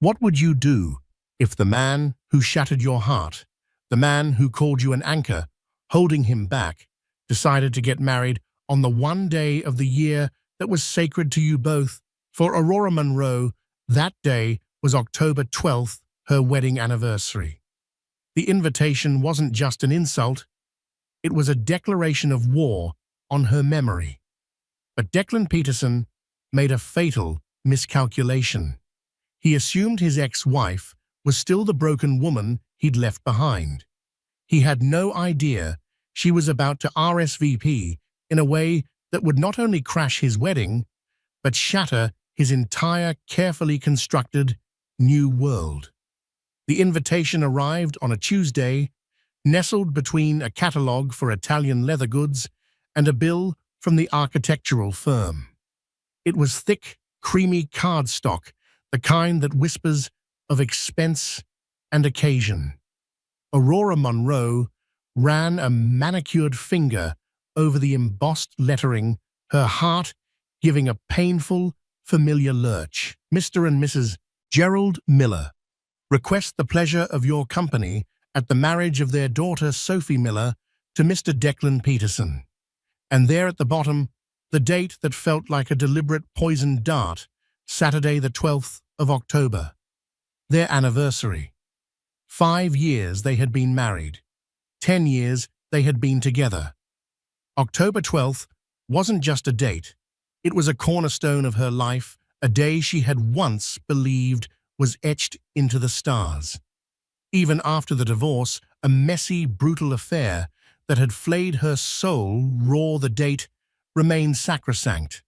What would you do if the man who shattered your heart, the man who called you an anchor, holding him back, decided to get married on the one day of the year that was sacred to you both? For Aurora Monroe, that day was October 12th, her wedding anniversary. The invitation wasn't just an insult, it was a declaration of war on her memory. But Declan Peterson made a fatal miscalculation. He assumed his ex-wife was still the broken woman he'd left behind. He had no idea she was about to RSVP in a way that would not only crash his wedding, but shatter his entire carefully constructed new world. The invitation arrived on a Tuesday, nestled between a catalogue for Italian leather goods and a bill from the architectural firm. It was thick, creamy cardstock, the kind that whispers of expense and occasion. Aurora Monroe ran a manicured finger over the embossed lettering, her heart giving a painful, familiar lurch. Mr. and Mrs. Gerald Miller request the pleasure of your company at the marriage of their daughter Sophie Miller to Mr. Declan Peterson. And there at the bottom, the date that felt like a deliberate poisoned dart, Saturday the 12th of October. Their anniversary. 5 years they had been married. 10 years they had been together. October 12th wasn't just a date. It was a cornerstone of her life, a day she had once believed was etched into the stars. Even after the divorce, a messy, brutal affair that had flayed her soul raw, the date remained sacrosanct.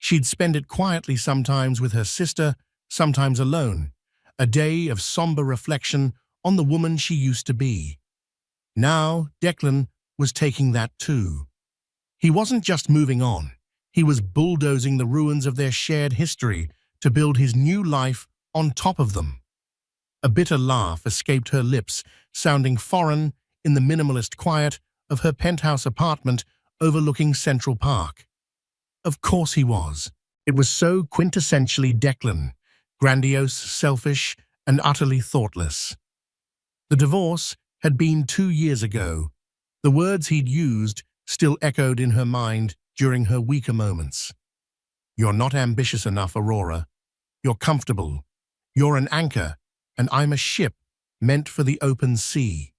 She'd spend it quietly, sometimes with her sister, sometimes alone, a day of somber reflection on the woman she used to be. Now, Declan was taking that too. He wasn't just moving on. He was bulldozing the ruins of their shared history to build his new life on top of them. A bitter laugh escaped her lips, sounding foreign in the minimalist quiet of her penthouse apartment overlooking Central Park. Of course he was. It was so quintessentially Declan, grandiose, selfish, and utterly thoughtless. The divorce had been 2 years ago. The words he'd used still echoed in her mind during her weaker moments. You're not ambitious enough, Aurora. You're comfortable. You're an anchor, and I'm a ship meant for the open sea.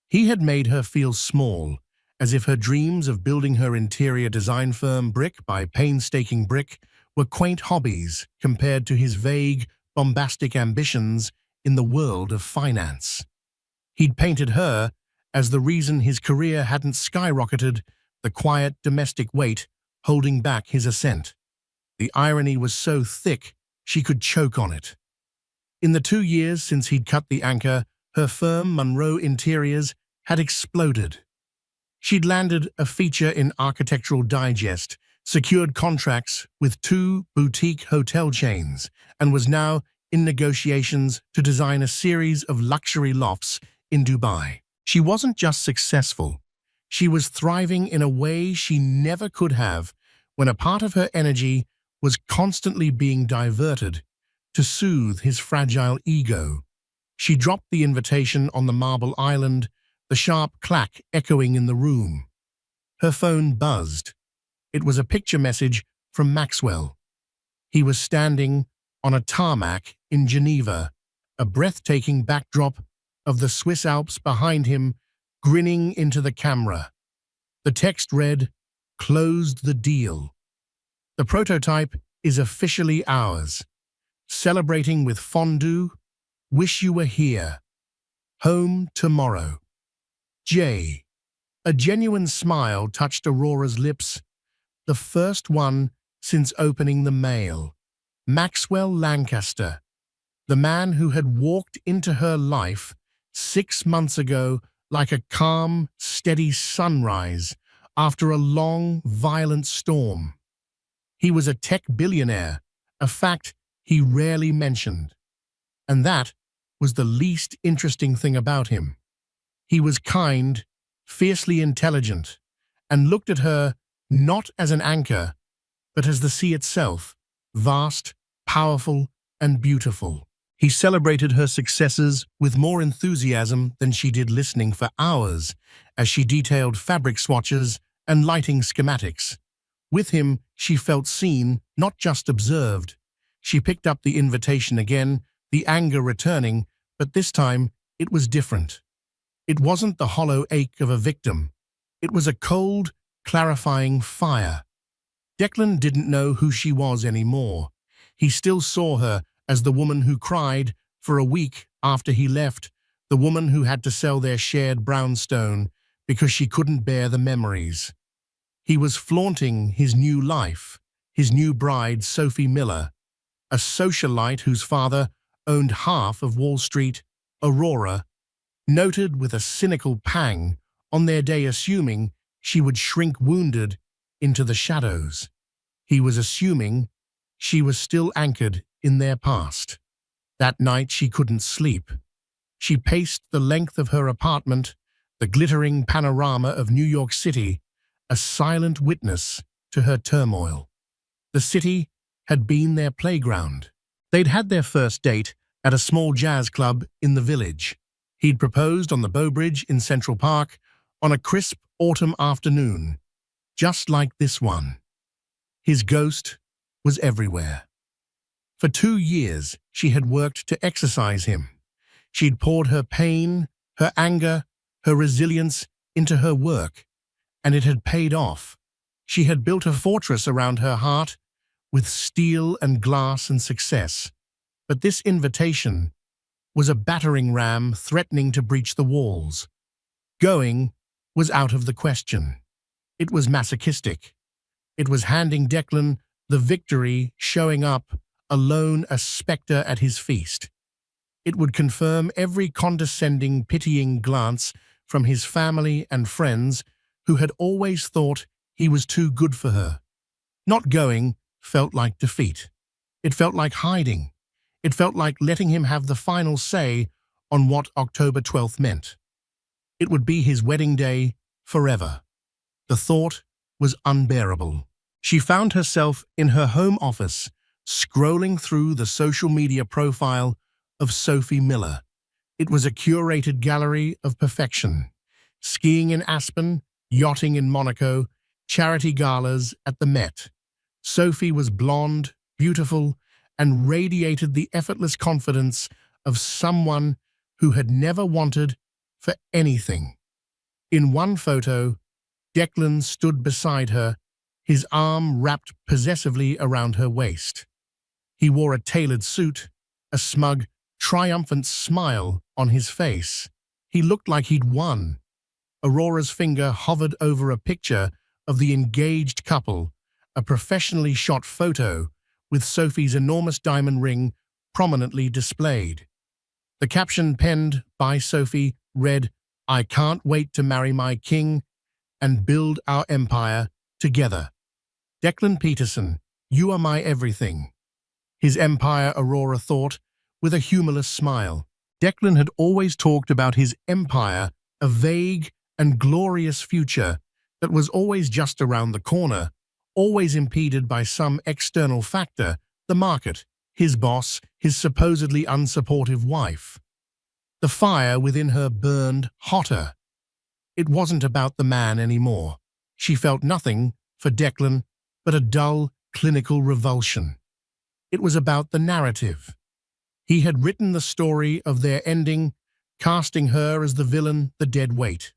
He had made her feel small, as if her dreams of building her interior design firm brick by painstaking brick were quaint hobbies compared to his vague, bombastic ambitions in the world of finance. He'd painted her as the reason his career hadn't skyrocketed, the quiet domestic weight holding back his ascent. The irony was so thick she could choke on it. In the 2 years since he'd cut the anchor, her firm, Monroe Interiors, had exploded. She'd landed a feature in Architectural Digest, secured contracts with 2 boutique hotel chains, and was now in negotiations to design a series of luxury lofts in Dubai. She wasn't just successful. She was thriving in a way she never could have when a part of her energy was constantly being diverted to soothe his fragile ego. She dropped the invitation on the marble island, the sharp clack echoing in the room. Her phone buzzed. It was a picture message from Maxwell. He was standing on a tarmac in Geneva, a breathtaking backdrop of the Swiss Alps behind him, grinning into the camera. The text read, "Closed the deal. The prototype is officially ours. Celebrating with fondue. Wish you were here. Home tomorrow. J." A genuine smile touched Aurora's lips, the first one since opening the mail. Maxwell Lancaster, the man who had walked into her life 6 months ago like a calm, steady sunrise after a long, violent storm. He was a tech billionaire, a fact he rarely mentioned. And that was the least interesting thing about him. He was kind, fiercely intelligent, and looked at her not as an anchor, but as the sea itself, vast, powerful, and beautiful. He celebrated her successes with more enthusiasm than she did listening for hours as she detailed fabric swatches and lighting schematics. With him, she felt seen, not just observed. She picked up the invitation again, the anger returning, but this time it was different. It wasn't the hollow ache of a victim. It was a cold, clarifying fire. Declan didn't know who she was anymore. He still saw her as the woman who cried for a week after he left, the woman who had to sell their shared brownstone because she couldn't bear the memories. He was flaunting his new life, his new bride, Sophie Miller, a socialite whose father owned half of Wall Street. Aurora noted with a cynical pang on their day, assuming she would shrink wounded into the shadows. He was assuming she was still anchored in their past. That night she couldn't sleep. She paced the length of her apartment, the glittering panorama of New York City, a silent witness to her turmoil. The city had been their playground. They'd had their first date at a small jazz club in the village. He'd proposed on the Bow Bridge in Central Park on a crisp autumn afternoon, just like this one. His ghost was everywhere. For 2 years, she had worked to exorcise him. She'd poured her pain, her anger, her resilience into her work, and it had paid off. She had built a fortress around her heart with steel and glass and success. But this invitation was a battering ram threatening to breach the walls. Going was out of the question. It was masochistic. It was handing Declan the victory, showing up alone, a spectre at his feast. It would confirm every condescending, pitying glance from his family and friends who had always thought he was too good for her. Not going felt like defeat. It felt like hiding. It felt like letting him have the final say on what October 12th meant. It would be his wedding day forever. The thought was unbearable. She found herself in her home office, scrolling through the social media profile of Sophie Miller. It was a curated gallery of perfection. Skiing in Aspen, yachting in Monaco, charity galas at the Met. Sophie was blonde, beautiful, and radiated the effortless confidence of someone who had never wanted for anything. In one photo, Declan stood beside her, his arm wrapped possessively around her waist. He wore a tailored suit, a smug, triumphant smile on his face. He looked like he'd won. Aurora's finger hovered over a picture of the engaged couple, a professionally shot photo with Sophie's enormous diamond ring prominently displayed. The caption penned by Sophie read, "I can't wait to marry my king and build our empire together. Declan Peterson, you are my everything." His empire, Aurora thought, with a humorless smile. Declan had always talked about his empire, a vague and glorious future that was always just around the corner, always impeded by some external factor, the market, his boss, his supposedly unsupportive wife. The fire within her burned hotter. It wasn't about the man anymore. She felt nothing for Declan but a dull, clinical revulsion. It was about the narrative. He had written the story of their ending, casting her as the villain, the dead weight.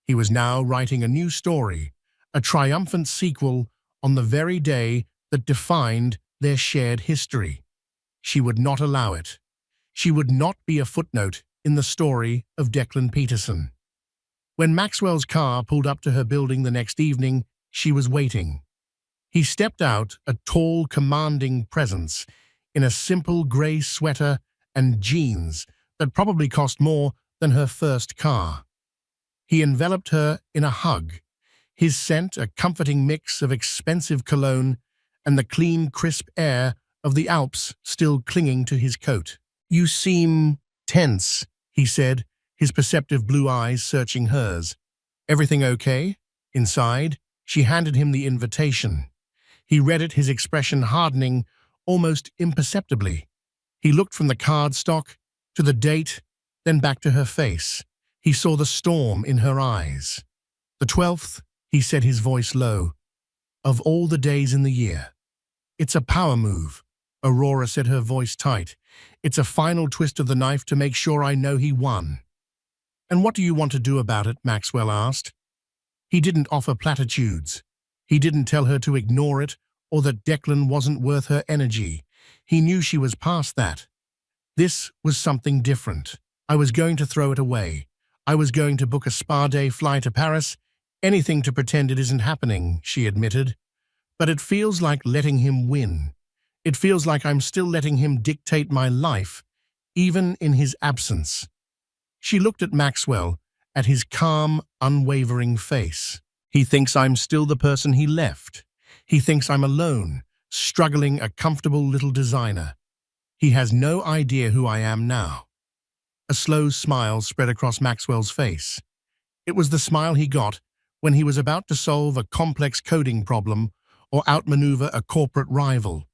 He was now writing a new story, a triumphant sequel on the very day that defined their shared history. She would not allow it. She would not be a footnote in the story of Declan Peterson. When Maxwell's car pulled up to her building the next evening, she was waiting. He stepped out, a tall, commanding presence, in a simple grey sweater and jeans that probably cost more than her first car. He enveloped her in a hug, his scent a comforting mix of expensive cologne and the clean, crisp air of the Alps still clinging to his coat. "You seem tense," he said, his perceptive blue eyes searching hers. "Everything okay?" Inside, she handed him the invitation. He read it, his expression hardening almost imperceptibly. He looked from the cardstock to the date, then back to her face. He saw the storm in her eyes. "The 12th," he said, his voice low, "of all the days in the year." "It's a power move," Aurora said, her voice tight. "It's a final twist of the knife to make sure I know he won." "And what do you want to do about it?" Maxwell asked. He didn't offer platitudes. He didn't tell her to ignore it or that Declan wasn't worth her energy. He knew she was past that. This was something different. "I was going to throw it away. I was going to book a spa day, fly to Paris, anything to pretend it isn't happening," she admitted. "But it feels like letting him win. It feels like I'm still letting him dictate my life, even in his absence." She looked at Maxwell, at his calm, unwavering face. "He thinks I'm still the person he left. He thinks I'm alone, struggling, a comfortable little designer. He has no idea who I am now." A slow smile spread across Maxwell's face. It was the smile he got when he was about to solve a complex coding problem or outmaneuver a corporate rival.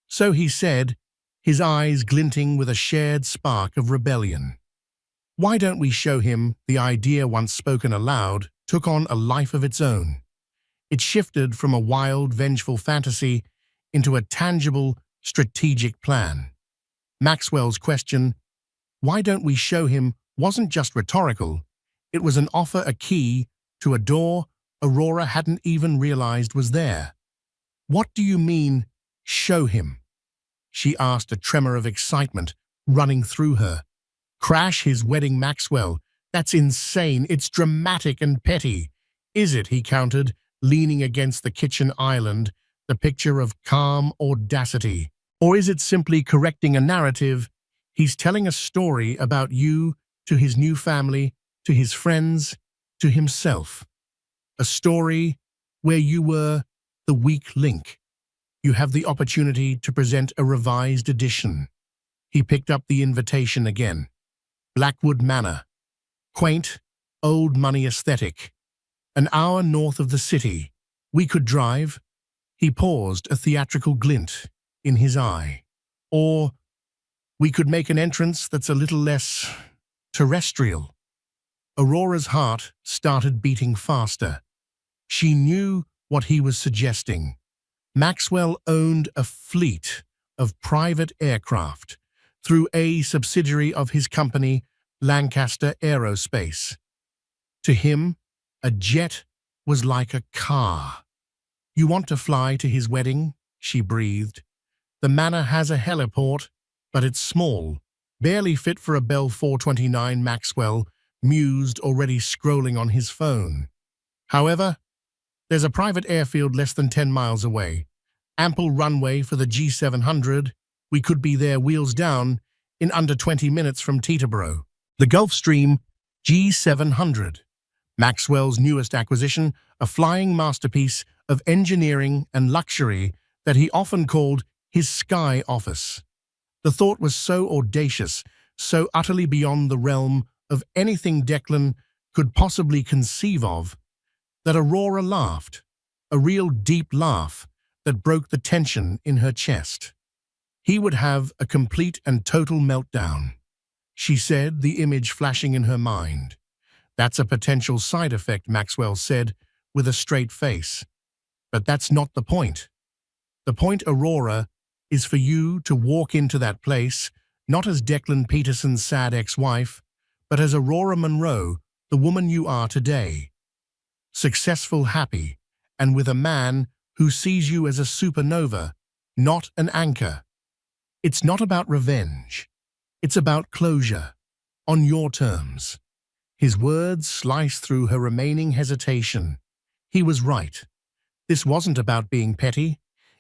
"So," he said, his eyes glinting with a shared spark of rebellion, "why don't we show him the idea once spoken aloud took on a life of its own? It shifted from a wild, vengeful fantasy into a tangible, strategic plan." Maxwell's question, "Why don't we show him?" wasn't just rhetorical. It was an offer, a key to a door Aurora hadn't even realized was there. "What do you mean, show him?" she asked, a tremor of excitement running through her. "Crash his wedding, Maxwell. That's insane. It's dramatic and petty." "Is it?" he countered, leaning against the kitchen island, the picture of calm audacity. "Or is it simply correcting a narrative? He's telling a story about you to his new family, to his friends, to himself. A story where you were the weak link. You have the opportunity to present a revised edition." He picked up the invitation again. "Blackwood Manor. Quaint, old money aesthetic. An hour north of the city. We could drive." He paused, a theatrical glint in his eye. "Or we could make an entrance that's a little less terrestrial." Aurora's heart started beating faster. She knew what he was suggesting. Maxwell owned a fleet of private aircraft through a subsidiary of his company, Lancaster Aerospace. To him, a jet was like a car. "You want to fly to his wedding?" she breathed. "The manor has a heliport, but it's small, barely fit for a Bell 429, Maxwell mused, already scrolling on his phone. "However, there's a private airfield less than 10 miles away. Ample runway for the G700. We could be there wheels down in under 20 minutes from Teterboro." The Gulfstream G700, Maxwell's newest acquisition, a flying masterpiece of engineering and luxury that he often called his sky office. The thought was so audacious, so utterly beyond the realm of anything Declan could possibly conceive of, that Aurora laughed, a real deep laugh that broke the tension in her chest. He would have a complete and total meltdown, she said, the image flashing in her mind. "That's a potential side effect," Maxwell said, with a straight face. "But that's not the point. The point, Aurora, is for you to walk into that place, not as Declan Peterson's sad ex-wife, but as Aurora Monroe, the woman you are today. Successful, happy, and with a man who sees you as a supernova, not an anchor. It's not about revenge. It's about closure, on your terms." His words sliced through her remaining hesitation. He was right. This wasn't about being petty.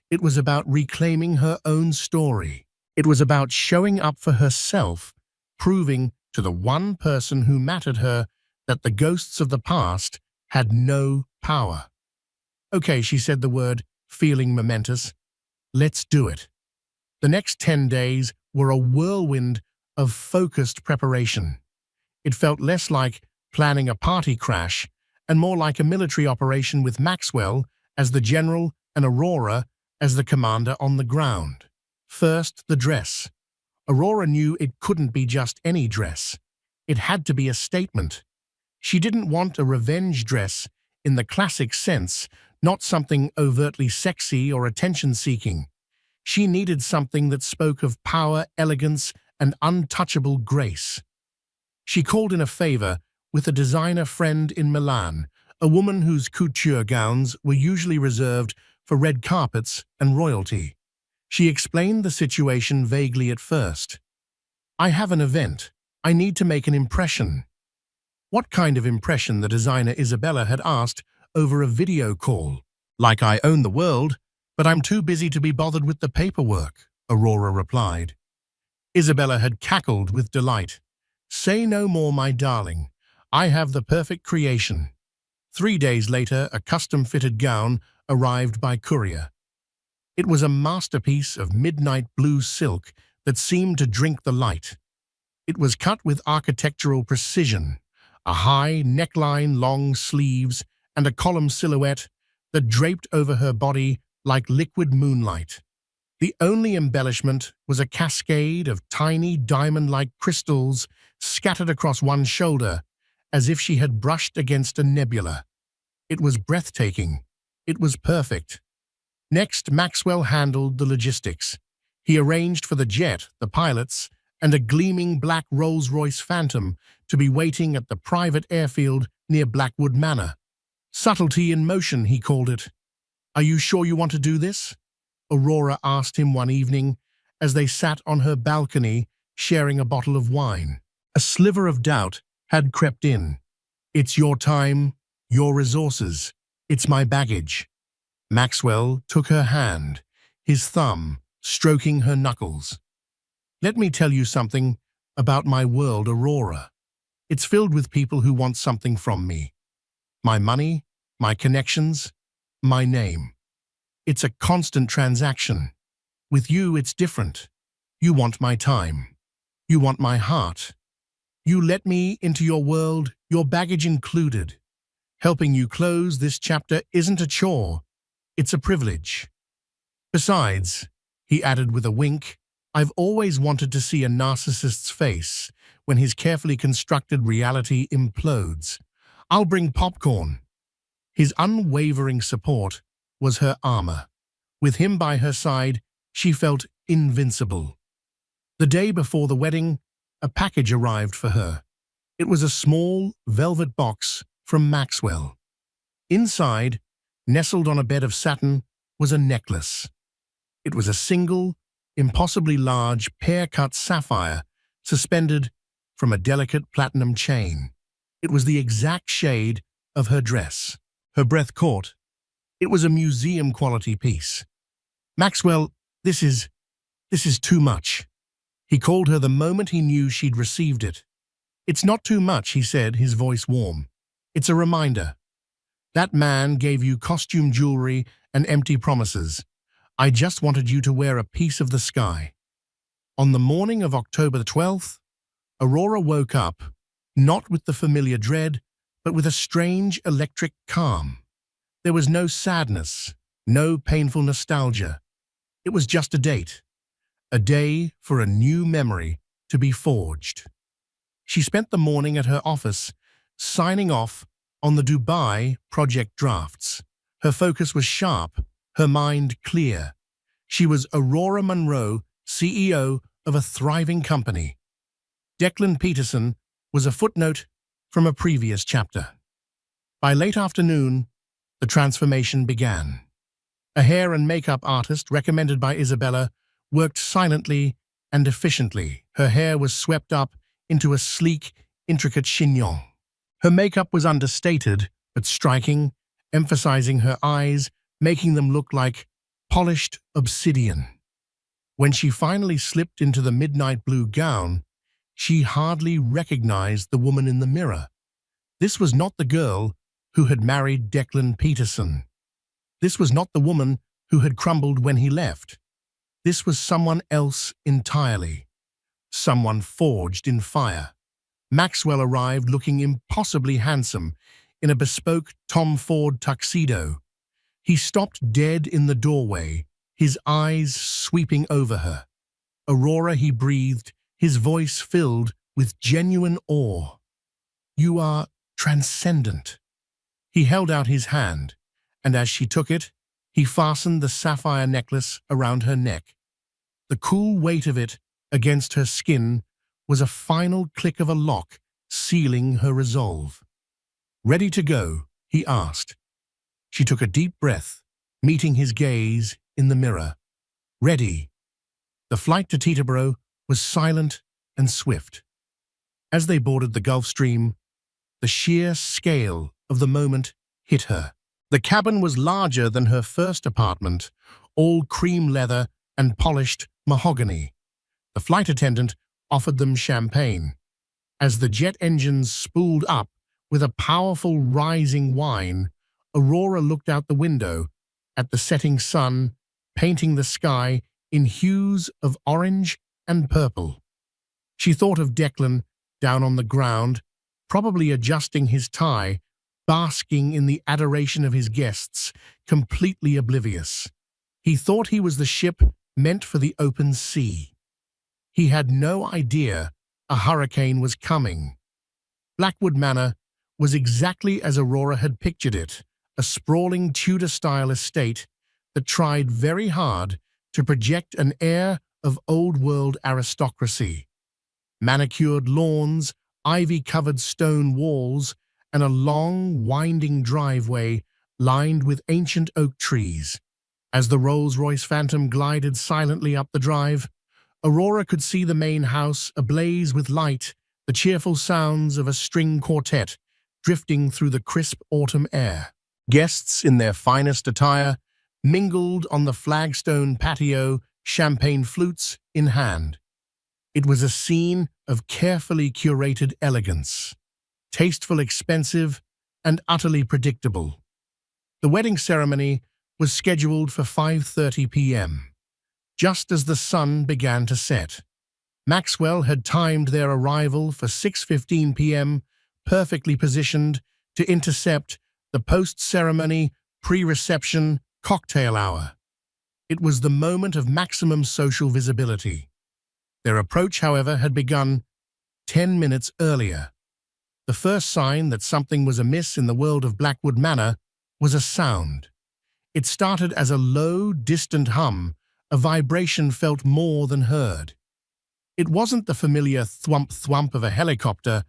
It was about reclaiming her own story. It was about showing up for herself, proving to the one person who mattered her that the ghosts of the past had no power. "Okay," she said the word, feeling momentous. "Let's do it." The next 10 days were a whirlwind of focused preparation. It felt less like planning a party crash and more like a military operation, with Maxwell as the general and Aurora as the commander on the ground. First, the dress. Aurora knew it couldn't be just any dress. It had to be a statement. She didn't want a revenge dress in the classic sense, not something overtly sexy or attention-seeking. She needed something that spoke of power, elegance, and untouchable grace. She called in a favor with a designer friend in Milan, a woman whose couture gowns were usually reserved for red carpets and royalty. She explained the situation vaguely at first. "I have an event. I need to make an impression." What kind of impression, the designer Isabella had asked over a video call. "Like I own the world, but I'm too busy to be bothered with the paperwork," Aurora replied. Isabella had cackled with delight. "Say no more, my darling. I have the perfect creation." 3 days later, a custom-fitted gown arrived by courier. It was a masterpiece of midnight blue silk that seemed to drink the light. It was cut with architectural precision, a high neckline, long sleeves, and a column silhouette that draped over her body like liquid moonlight. The only embellishment was a cascade of tiny diamond-like crystals scattered across one shoulder, as if she had brushed against a nebula. It was breathtaking. It was perfect. Next, Maxwell handled the logistics. He arranged for the jet, the pilots, and a gleaming black Rolls-Royce Phantom to be waiting at the private airfield near Blackwood Manor. "Subtlety in motion," he called it. "Are you sure you want to do this?" Aurora asked him one evening as they sat on her balcony sharing a bottle of wine. A sliver of doubt had crept in. "It's your time, your resources. It's my baggage." Maxwell took her hand, his thumb stroking her knuckles. "Let me tell you something about my world, Aurora. It's filled with people who want something from me. My money, my connections, my name. It's a constant transaction. With you, it's different. You want my time. You want my heart. You let me into your world, your baggage included. Helping you close this chapter isn't a chore. It's a privilege. Besides," he added with a wink, "I've always wanted to see a narcissist's face when his carefully constructed reality implodes. I'll bring popcorn." His unwavering support was her armor. With him by her side, she felt invincible. The day before the wedding, a package arrived for her. It was a small, velvet box from Maxwell. Inside, nestled on a bed of satin, was a necklace. It was a single, impossibly large, pear-cut sapphire suspended from a delicate platinum chain. It was the exact shade of her dress. Her breath caught. It was a museum-quality piece. "Maxwell, this is too much." He called her the moment he knew she'd received it. "It's not too much," he said, his voice warm. "It's a reminder. That man gave you costume jewelry and empty promises. I just wanted you to wear a piece of the sky." On the morning of October the 12th, Aurora woke up, not with the familiar dread, but with a strange electric calm. There was no sadness, no painful nostalgia. It was just a date. A day for a new memory to be forged. She spent the morning at her office, signing off on the Dubai project drafts. Her focus was sharp, her mind clear. She was Aurora Monroe, CEO of a thriving company. Declan Peterson was a footnote from a previous chapter. By late afternoon, the transformation began. A hair and makeup artist recommended by Isabella worked silently and efficiently. Her hair was swept up into a sleek, intricate chignon. Her makeup was understated but striking, emphasizing her eyes, making them look like polished obsidian. When she finally slipped into the midnight blue gown, she hardly recognized the woman in the mirror. This was not the girl who had married Declan Peterson. This was not the woman who had crumbled when he left. This was someone else entirely. Someone forged in fire. Maxwell arrived looking impossibly handsome in a bespoke Tom Ford tuxedo. He stopped dead in the doorway, his eyes sweeping over her. Aurora, he breathed, his voice filled with genuine awe. You are transcendent. He held out his hand, and as she took it, he fastened the sapphire necklace around her neck. The cool weight of it against her skin was a final click of a lock, sealing her resolve. Ready to go? He asked. She took a deep breath, meeting his gaze in the mirror. Ready. The flight to Teterboro was silent and swift. As they boarded the Gulf Stream, the sheer scale of the moment hit her. The cabin was larger than her first apartment, all cream leather and polished mahogany. The flight attendant offered them champagne. As the jet engines spooled up with a powerful rising whine, Aurora looked out the window at the setting sun, painting the sky in hues of orange and purple. She thought of Declan down on the ground, probably adjusting his tie, basking in the adoration of his guests, completely oblivious. He thought he was the ship meant for the open sea. He had no idea a hurricane was coming. Blackwood Manor was exactly as Aurora had pictured it, a sprawling Tudor-style estate that tried very hard to project an air of old-world aristocracy. Manicured lawns, ivy-covered stone walls, and a long, winding driveway lined with ancient oak trees. As the Rolls-Royce Phantom glided silently up the drive, Aurora could see the main house ablaze with light, the cheerful sounds of a string quartet drifting through the crisp autumn air. Guests in their finest attire mingled on the flagstone patio, champagne flutes in hand. It was a scene of carefully curated elegance, tasteful, expensive, and utterly predictable. The wedding ceremony was scheduled for 5:30 p.m. Just as the sun began to set, Maxwell had timed their arrival for 6:15 p.m., perfectly positioned to intercept the post-ceremony, pre-reception cocktail hour. It was the moment of maximum social visibility. Their approach, however, had begun 10 minutes earlier. The first sign that something was amiss in the world of Blackwood Manor was a sound. It started as a low, distant hum, a vibration felt more than heard. It wasn't the familiar thwump-thwump of a helicopter,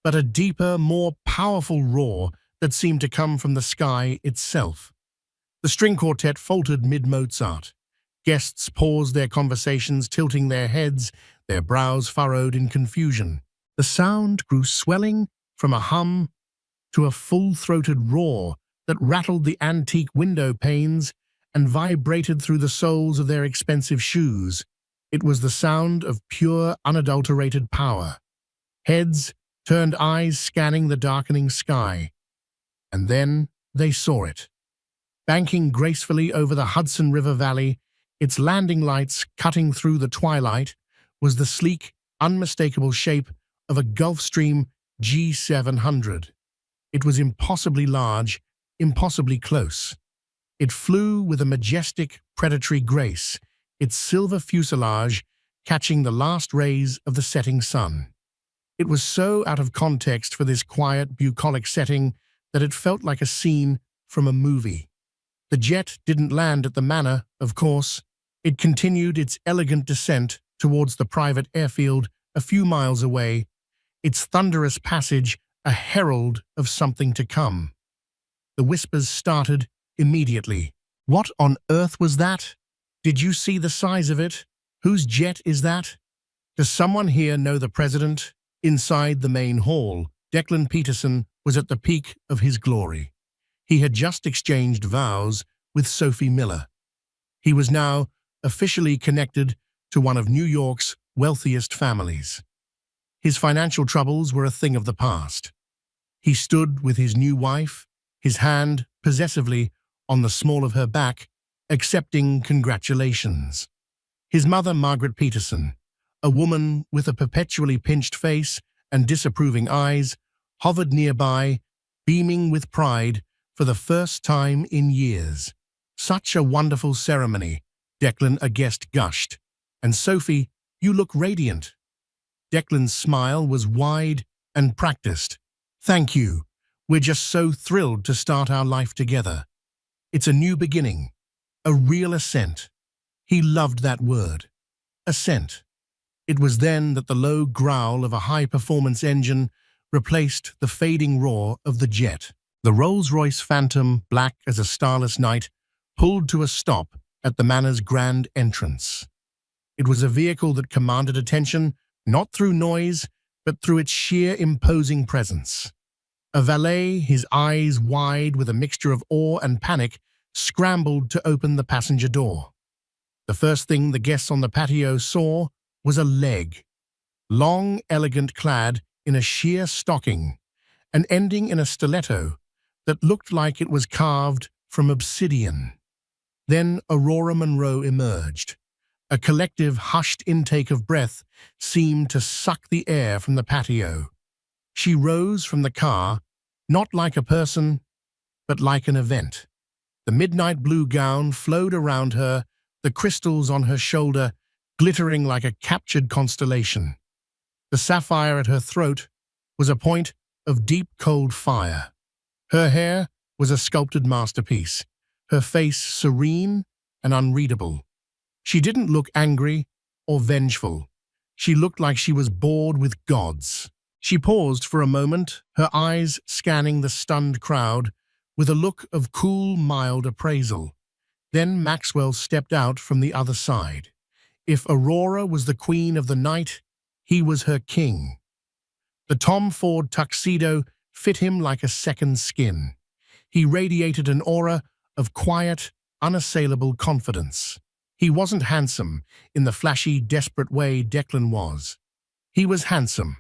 but a deeper, more powerful roar that seemed to come from the sky itself. The string quartet faltered mid-Mozart. Guests paused their conversations, tilting their heads, their brows furrowed in confusion. The sound grew swelling from a hum to a full-throated roar that rattled the antique window panes and vibrated through the soles of their expensive shoes. It was the sound of pure, unadulterated power. Heads turned, eyes scanning the darkening sky. And then they saw it. Banking gracefully over the Hudson River Valley, its landing lights cutting through the twilight, was the sleek, unmistakable shape of a Gulfstream G700. It was impossibly large, impossibly close. It flew with a majestic, predatory grace, its silver fuselage catching the last rays of the setting sun. It was so out of context for this quiet, bucolic setting that it felt like a scene from a movie. The jet didn't land at the manor, of course. It continued its elegant descent towards the private airfield a few miles away, its thunderous passage a herald of something to come. The whispers started immediately. What on earth was that? Did you see the size of it? Whose jet is that? Does someone here know the president? Inside the main hall, Declan Peterson was at the peak of his glory. He had just exchanged vows with Sophie Miller. He was now officially connected to one of New York's wealthiest families. His financial troubles were a thing of the past. He stood with his new wife, his hand possessively on the small of her back, accepting congratulations. His mother, Margaret Peterson, a woman with a perpetually pinched face and disapproving eyes, hovered nearby, beaming with pride for the first time in years. Such a wonderful ceremony, Declan, a guest gushed, and Sophie, You look radiant." Declan's smile was wide and practiced. "Thank you. We're just so thrilled to start our life together. It's a new beginning, a real ascent." He loved that word, ascent. It was then that the low growl of a high-performance engine replaced the fading roar of the jet. The Rolls-Royce Phantom, black as a starless night, pulled to a stop at the manor's grand entrance. It was a vehicle that commanded attention, not through noise, but through its sheer imposing presence. A valet, his eyes wide with a mixture of awe and panic, scrambled to open the passenger door. The first thing the guests on the patio saw was a leg, long, elegant, clad in a sheer stocking, and ending in a stiletto that looked like it was carved from obsidian. Then Aurora Monroe emerged. A collective, hushed intake of breath seemed to suck the air from the patio. She rose from the car, not like a person, but like an event. The midnight blue gown flowed around her, the crystals on her shoulder glittering like a captured constellation. The sapphire at her throat was a point of deep, cold fire. Her hair was a sculpted masterpiece, her face serene and unreadable. She didn't look angry or vengeful. She looked like she was bored with gods. She paused for a moment, her eyes scanning the stunned crowd with a look of cool, mild appraisal. Then Maxwell stepped out from the other side. If Aurora was the queen of the night, he was her king. The Tom Ford tuxedo fit him like a second skin. He radiated an aura of quiet, unassailable confidence. He wasn't handsome in the flashy, desperate way Declan was. He was handsome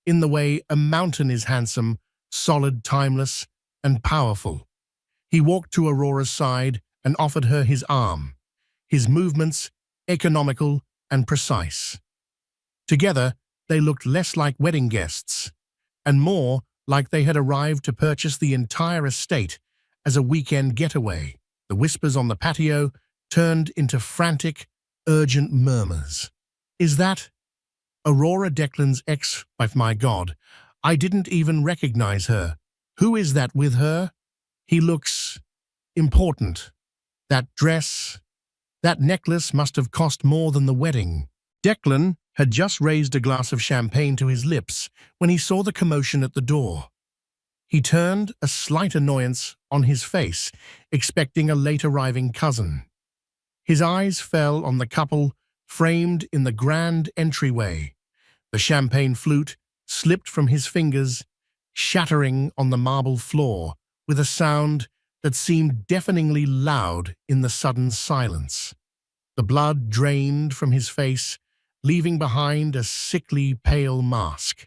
in the way a mountain is handsome, solid, timeless, and powerful. He walked to Aurora's side and offered her his arm, his movements economical and precise. Together, they looked less like wedding guests and more like they had arrived to purchase the entire estate as a weekend getaway. The whispers on the patio turned into frantic, urgent murmurs. "Is that Aurora, Declan's ex-wife? My God, I didn't even recognize her. Who is that with her? He looks important. That dress, that necklace must have cost more than the wedding." Declan had just raised a glass of champagne to his lips when he saw the commotion at the door. He turned, a slight annoyance on his face, expecting a late-arriving cousin. His eyes fell on the couple framed in the grand entryway. The champagne flute slipped from his fingers, shattering on the marble floor with a sound that seemed deafeningly loud in the sudden silence. The blood drained from his face, leaving behind a sickly, pale mask.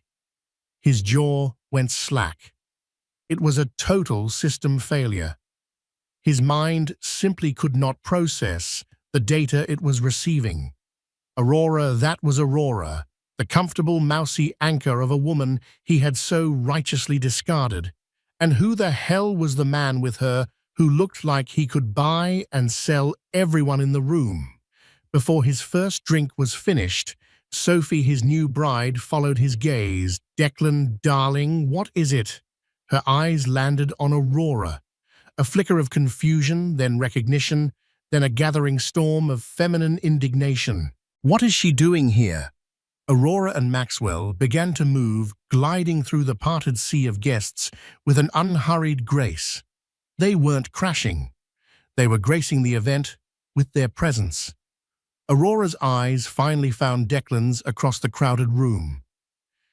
His jaw went slack. It was a total system failure. His mind simply could not process the data it was receiving. Aurora, that was Aurora, the comfortable, mousy anchor of a woman he had so righteously discarded. And who the hell was the man with her who looked like he could buy and sell everyone in the room? Before his first drink was finished, Sophie, his new bride, followed his gaze. "Declan, darling, what is it?" Her eyes landed on Aurora. A flicker of confusion, then recognition, then a gathering storm of feminine indignation. "What is she doing here?" Aurora and Maxwell began to move, gliding through the parted sea of guests with an unhurried grace. They weren't crashing. They were gracing the event with their presence. Aurora's eyes finally found Declan's across the crowded room.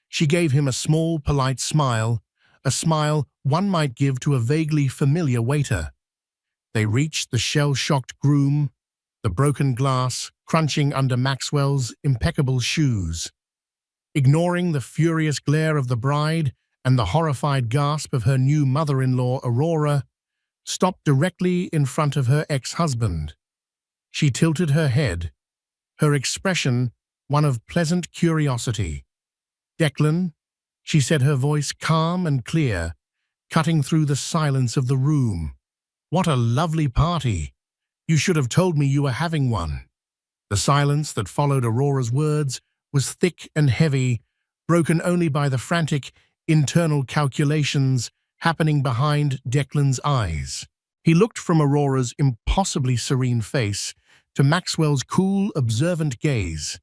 She gave him a small, polite smile, a smile one might give to a vaguely familiar waiter. They reached the shell-shocked groom, the broken glass crunching under Maxwell's impeccable shoes. Ignoring the furious glare of the bride and the horrified gasp of her new mother-in-law, Aurora stopped directly in front of her ex-husband. She tilted her head, her expression one of pleasant curiosity. "Declan," she said, her voice calm and clear, cutting through the silence of the room. "What a lovely party! You should have told me you were having one." The silence that followed Aurora's words was thick and heavy, broken only by the frantic internal calculations happening behind Declan's eyes. He looked from Aurora's impossibly serene face to Maxwell's cool, observant gaze,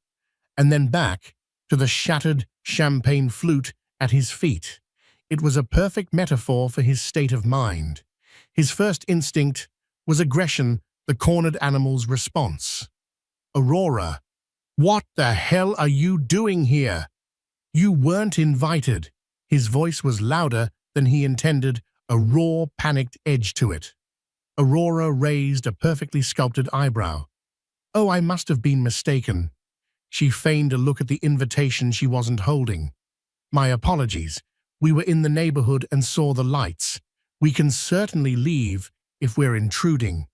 and then back to the shattered champagne flute at his feet. It was a perfect metaphor for his state of mind. His first instinct was aggression, the cornered animal's response. "Aurora, what the hell are you doing here? You weren't invited." His voice was louder than he intended, a raw, panicked edge to it. Aurora raised a perfectly sculpted eyebrow. "Oh, I must have been mistaken." She feigned a look at the invitation she wasn't holding. "My apologies. We were in the neighborhood and saw the lights. We can certainly leave if we're intruding."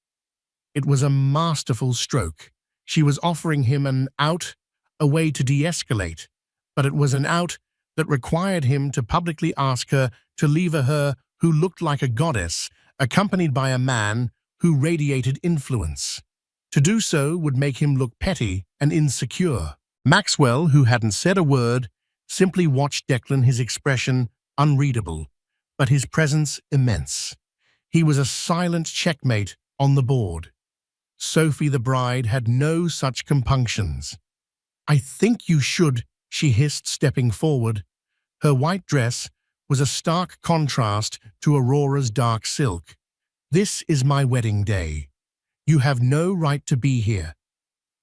It was a masterful stroke. She was offering him an out, a way to de-escalate, but it was an out that required him to publicly ask her to leave her who looked like a goddess, accompanied by a man who radiated influence. To do so would make him look petty and insecure. Maxwell, who hadn't said a word, simply watched Declan, his expression unreadable, but his presence immense. He was a silent checkmate on the board. Sophie, the bride, had no such compunctions. "I think you should," she hissed, stepping forward. Her white dress was a stark contrast to Aurora's dark silk. "This is my wedding day. You have no right to be here."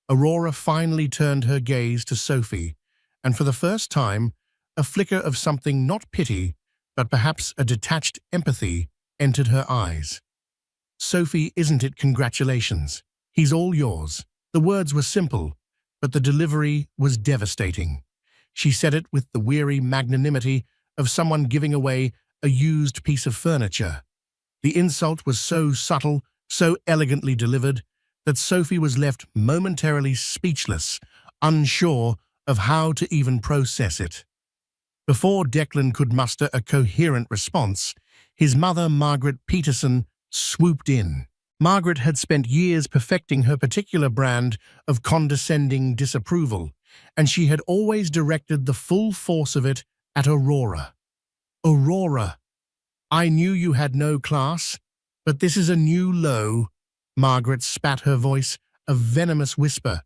Aurora finally turned her gaze to Sophie, and for the first time, a flicker of something not pity, but perhaps a detached empathy, entered her eyes. "Sophie, isn't it congratulations? He's all yours." The words were simple, but the delivery was devastating. She said it with the weary magnanimity of someone giving away a used piece of furniture. The insult was so subtle, so elegantly delivered, that Sophie was left momentarily speechless, unsure of how to even process it. Before Declan could muster a coherent response, his mother, Margaret Peterson, swooped in. Margaret had spent years perfecting her particular brand of condescending disapproval, and she had always directed the full force of it at Aurora. "Aurora, I knew you had no class, but this is a new low." Margaret spat, her voice a venomous whisper.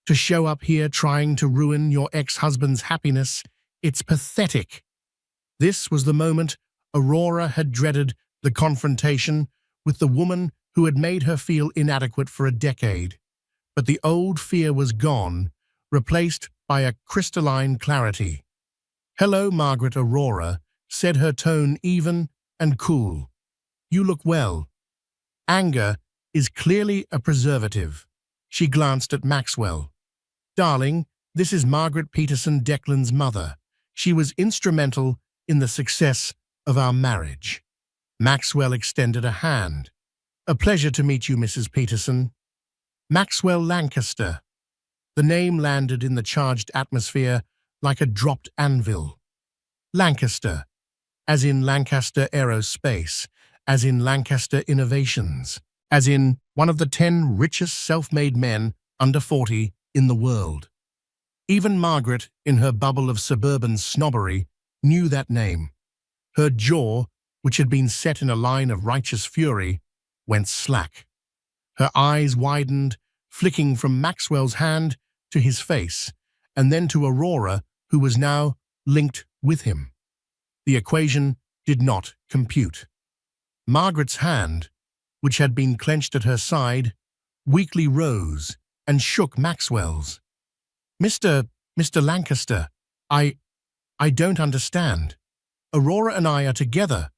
"To show up here trying to ruin your ex-husband's happiness, it's pathetic." This was the moment Aurora had dreaded, the confrontation with the woman who had made her feel inadequate for a decade. But the old fear was gone, replaced by a crystalline clarity. "Hello, Margaret." Aurora said, her tone even and cool. "You look well." Anger is clearly a preservative. She glanced at Maxwell. "Darling, this is Margaret Peterson, Declan's mother. She was instrumental in the success of our marriage." Maxwell extended a hand. "A pleasure to meet you, Mrs. Peterson." Maxwell Lancaster. The name landed in the charged atmosphere like a dropped anvil. Lancaster, as in Lancaster Aerospace, as in Lancaster Innovations, as in one of the 10 richest self-made men under 40 in the world. Even Margaret, in her bubble of suburban snobbery, knew that name. Her jaw, which had been set in a line of righteous fury, went slack. Her eyes widened, flicking from Maxwell's hand to his face, and then to Aurora, who was now linked with him. The equation did not compute. Margaret's hand, which had been clenched at her side, weakly rose and shook Maxwell's. Mr. Lancaster, I don't understand." "Aurora and I are together,"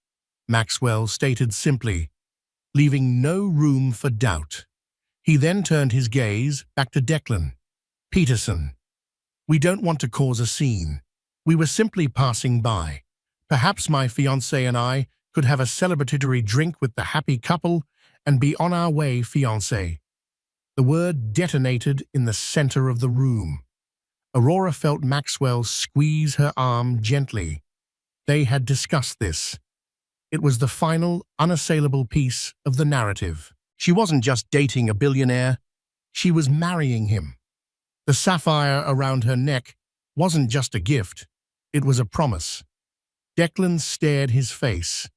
Maxwell stated simply, leaving no room for doubt. He then turned his gaze back to Declan. "Peterson, we don't want to cause a scene. We were simply passing by. Perhaps my fiancé and I could have a celebratory drink with the happy couple and be on our way, fiancé." The word detonated in the center of the room. Aurora felt Maxwell squeeze her arm gently. They had discussed this. It was the final, unassailable piece of the narrative. She wasn't just dating a billionaire. She was marrying him. The sapphire around her neck wasn't just a gift, it was a promise. Declan stared his face,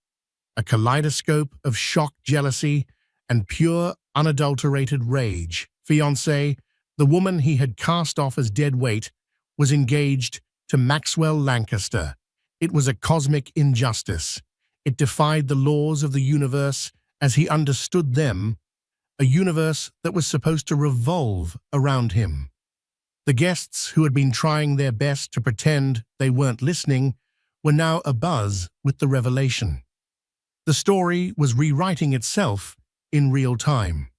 a kaleidoscope of shock, jealousy, and pure, unadulterated rage. Fiancé, the woman he had cast off as dead weight, was engaged to Maxwell Lancaster. It was a cosmic injustice. It defied the laws of the universe as he understood them, a universe that was supposed to revolve around him. The guests, who had been trying their best to pretend they weren't listening, were now abuzz with the revelation. The story was rewriting itself in real time.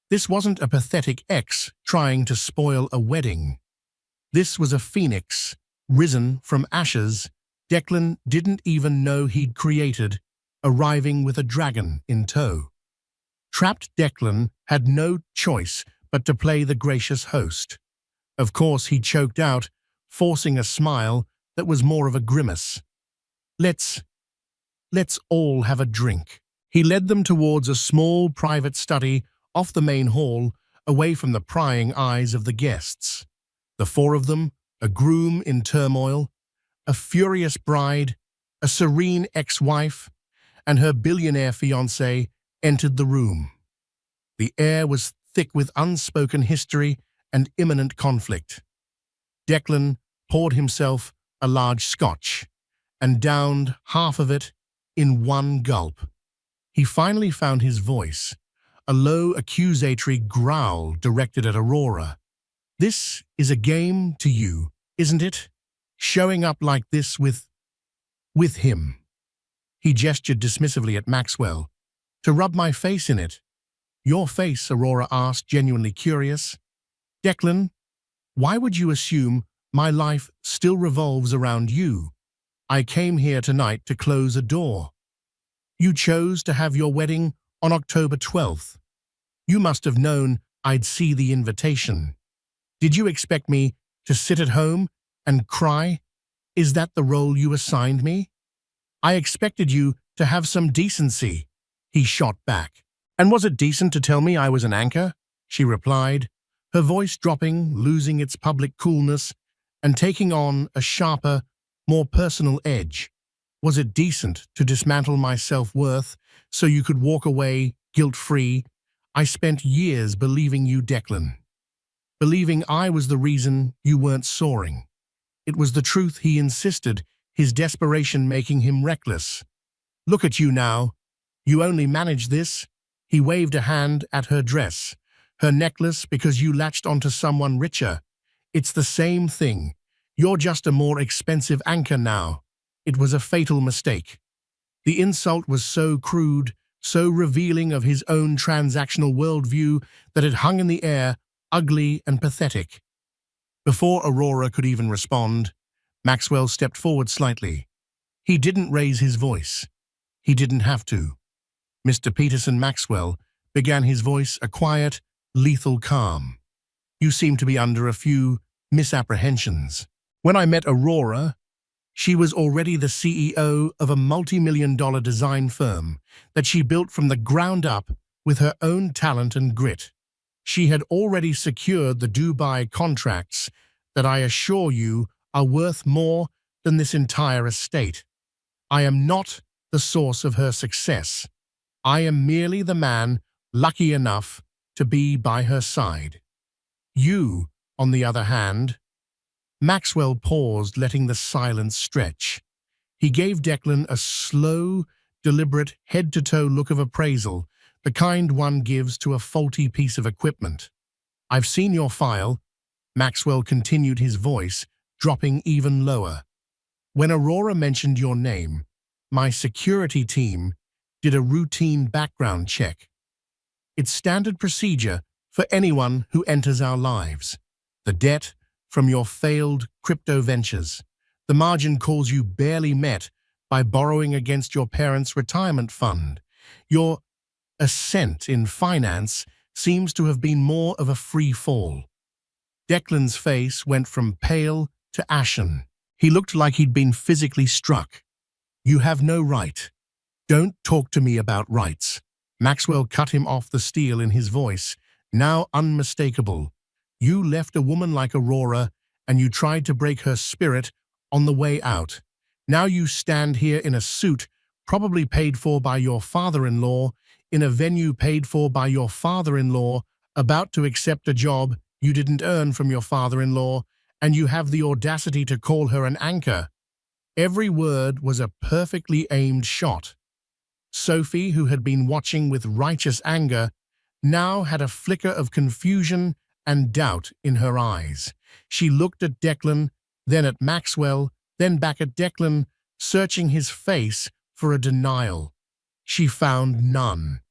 This wasn't a pathetic ex trying to spoil a wedding. This was a phoenix, risen from ashes Declan didn't even know he'd created, arriving with a dragon in tow. Trapped Declan had no choice but to play the gracious host. Of course, he choked out, forcing a smile that was more of a grimace. Let's all have a drink." He led them towards a small private study off the main hall, away from the prying eyes of the guests. The four of them, a groom in turmoil, a furious bride, a serene ex-wife, and her billionaire fiancé, entered the room. The air was thick with unspoken history and imminent conflict. Declan poured himself a large scotch and downed half of it in one gulp. He finally found his voice, a low accusatory growl directed at Aurora. "This is a game to you, isn't it? Showing up like this with him." He gestured dismissively at Maxwell. "To rub my face in it." "Your face?" Aurora asked, genuinely curious. "Declan, why would you assume my life still revolves around you? I came here tonight to close a door. You chose to have your wedding on October 12th. You must have known I'd see the invitation. Did you expect me to sit at home and cry? Is that the role you assigned me? I expected you to have some decency," he shot back. "And was it decent to tell me I was an anchor?" she replied, her voice dropping, losing its public coolness and taking on a sharper, more personal edge. "Was it decent to dismantle my self-worth so you could walk away guilt-free? I spent years believing you, Declan. Believing I was the reason you weren't soaring." It was the truth he insisted, his desperation making him reckless. "Look at you now. You only managed this." He waved a hand at her dress, her necklace, "because you latched onto someone richer. It's the same thing. You're just a more expensive anchor now." It was a fatal mistake. The insult was so crude, so revealing of his own transactional worldview that it hung in the air, ugly and pathetic. Before Aurora could even respond, Maxwell stepped forward slightly. He didn't raise his voice. He didn't have to. "Mr. Peterson Maxwell," began his voice, a quiet, lethal calm. "You seem to be under a few misapprehensions. When I met Aurora, she was already the CEO of a multi-million-dollar design firm that she built from the ground up with her own talent and grit. She had already secured the Dubai contracts that I assure you are worth more than this entire estate. I am not the source of her success. I am merely the man lucky enough to be by her side. You, on the other hand..." Maxwell paused, letting the silence stretch. He gave Declan a slow, deliberate, head-to-toe look of appraisal, the kind one gives to a faulty piece of equipment. "I've seen your file," Maxwell continued, his voice dropping even lower. "When Aurora mentioned your name, my security team did a routine background check. It's standard procedure for anyone who enters our lives. The debt from your failed crypto ventures, the margin calls you barely met by borrowing against your parents' retirement fund. Your ascent in finance seems to have been more of a free fall." Declan's face went from pale to ashen. He looked like he'd been physically struck. "You have no right. Don't talk to me about rights." Maxwell cut him off, the steel in his voice, now unmistakable. "You left a woman like Aurora and you tried to break her spirit on the way out. Now you stand here in a suit probably paid for by your father-in-law, in a venue paid for by your father-in-law, about to accept a job you didn't earn from your father-in-law, and you have the audacity to call her an anchor. Every word was a perfectly aimed shot. Sophie, who had been watching with righteous anger, now had a flicker of confusion and doubt in her eyes. She looked at Declan, then at Maxwell, then back at Declan, searching his face for a denial. She found none.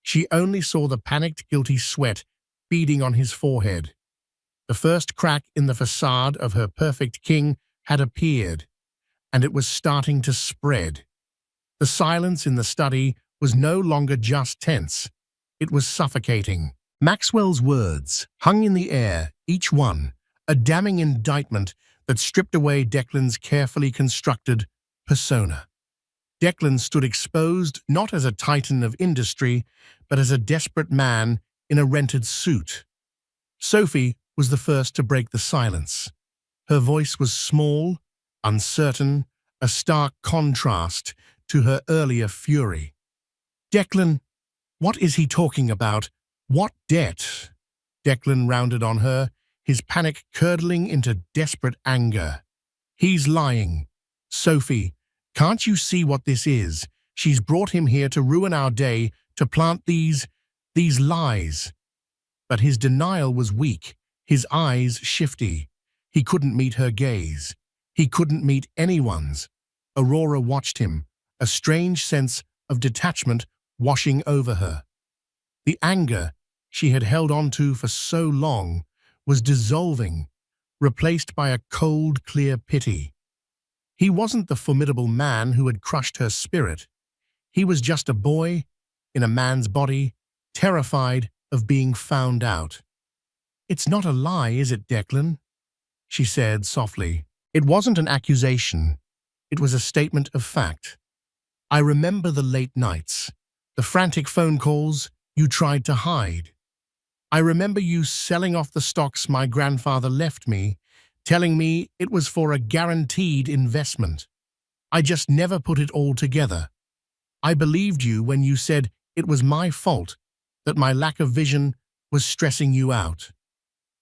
She only saw the panicked, guilty sweat beading on his forehead. The first crack in the facade of her perfect king had appeared, and it was starting to spread. The silence in the study was no longer just tense. It was suffocating. Maxwell's words hung in the air, each one a damning indictment that stripped away Declan's carefully constructed persona. Declan stood exposed not as a titan of industry, but as a desperate man in a rented suit. Sophie was the first to break the silence. Her voice was small, uncertain, a stark contrast to her earlier fury. "Declan, what is he talking about? What debt?" Declan rounded on her, his panic curdling into desperate anger. "He's lying. Sophie, can't you see what this is? She's brought him here to ruin our day, to plant these lies." But his denial was weak, his eyes shifty. He couldn't meet her gaze. He couldn't meet anyone's. Aurora watched him, a strange sense of detachment washing over her. The anger she had held on to for so long was dissolving, replaced by a cold, clear pity. He wasn't the formidable man who had crushed her spirit. He was just a boy in a man's body, terrified of being found out. "It's not a lie, is it, Declan?" she said softly. It wasn't an accusation. It was a statement of fact. "I remember the late nights, the frantic phone calls you tried to hide. I remember you selling off the stocks my grandfather left me, telling me it was for a guaranteed investment. I just never put it all together. I believed you when you said it was my fault, that my lack of vision was stressing you out."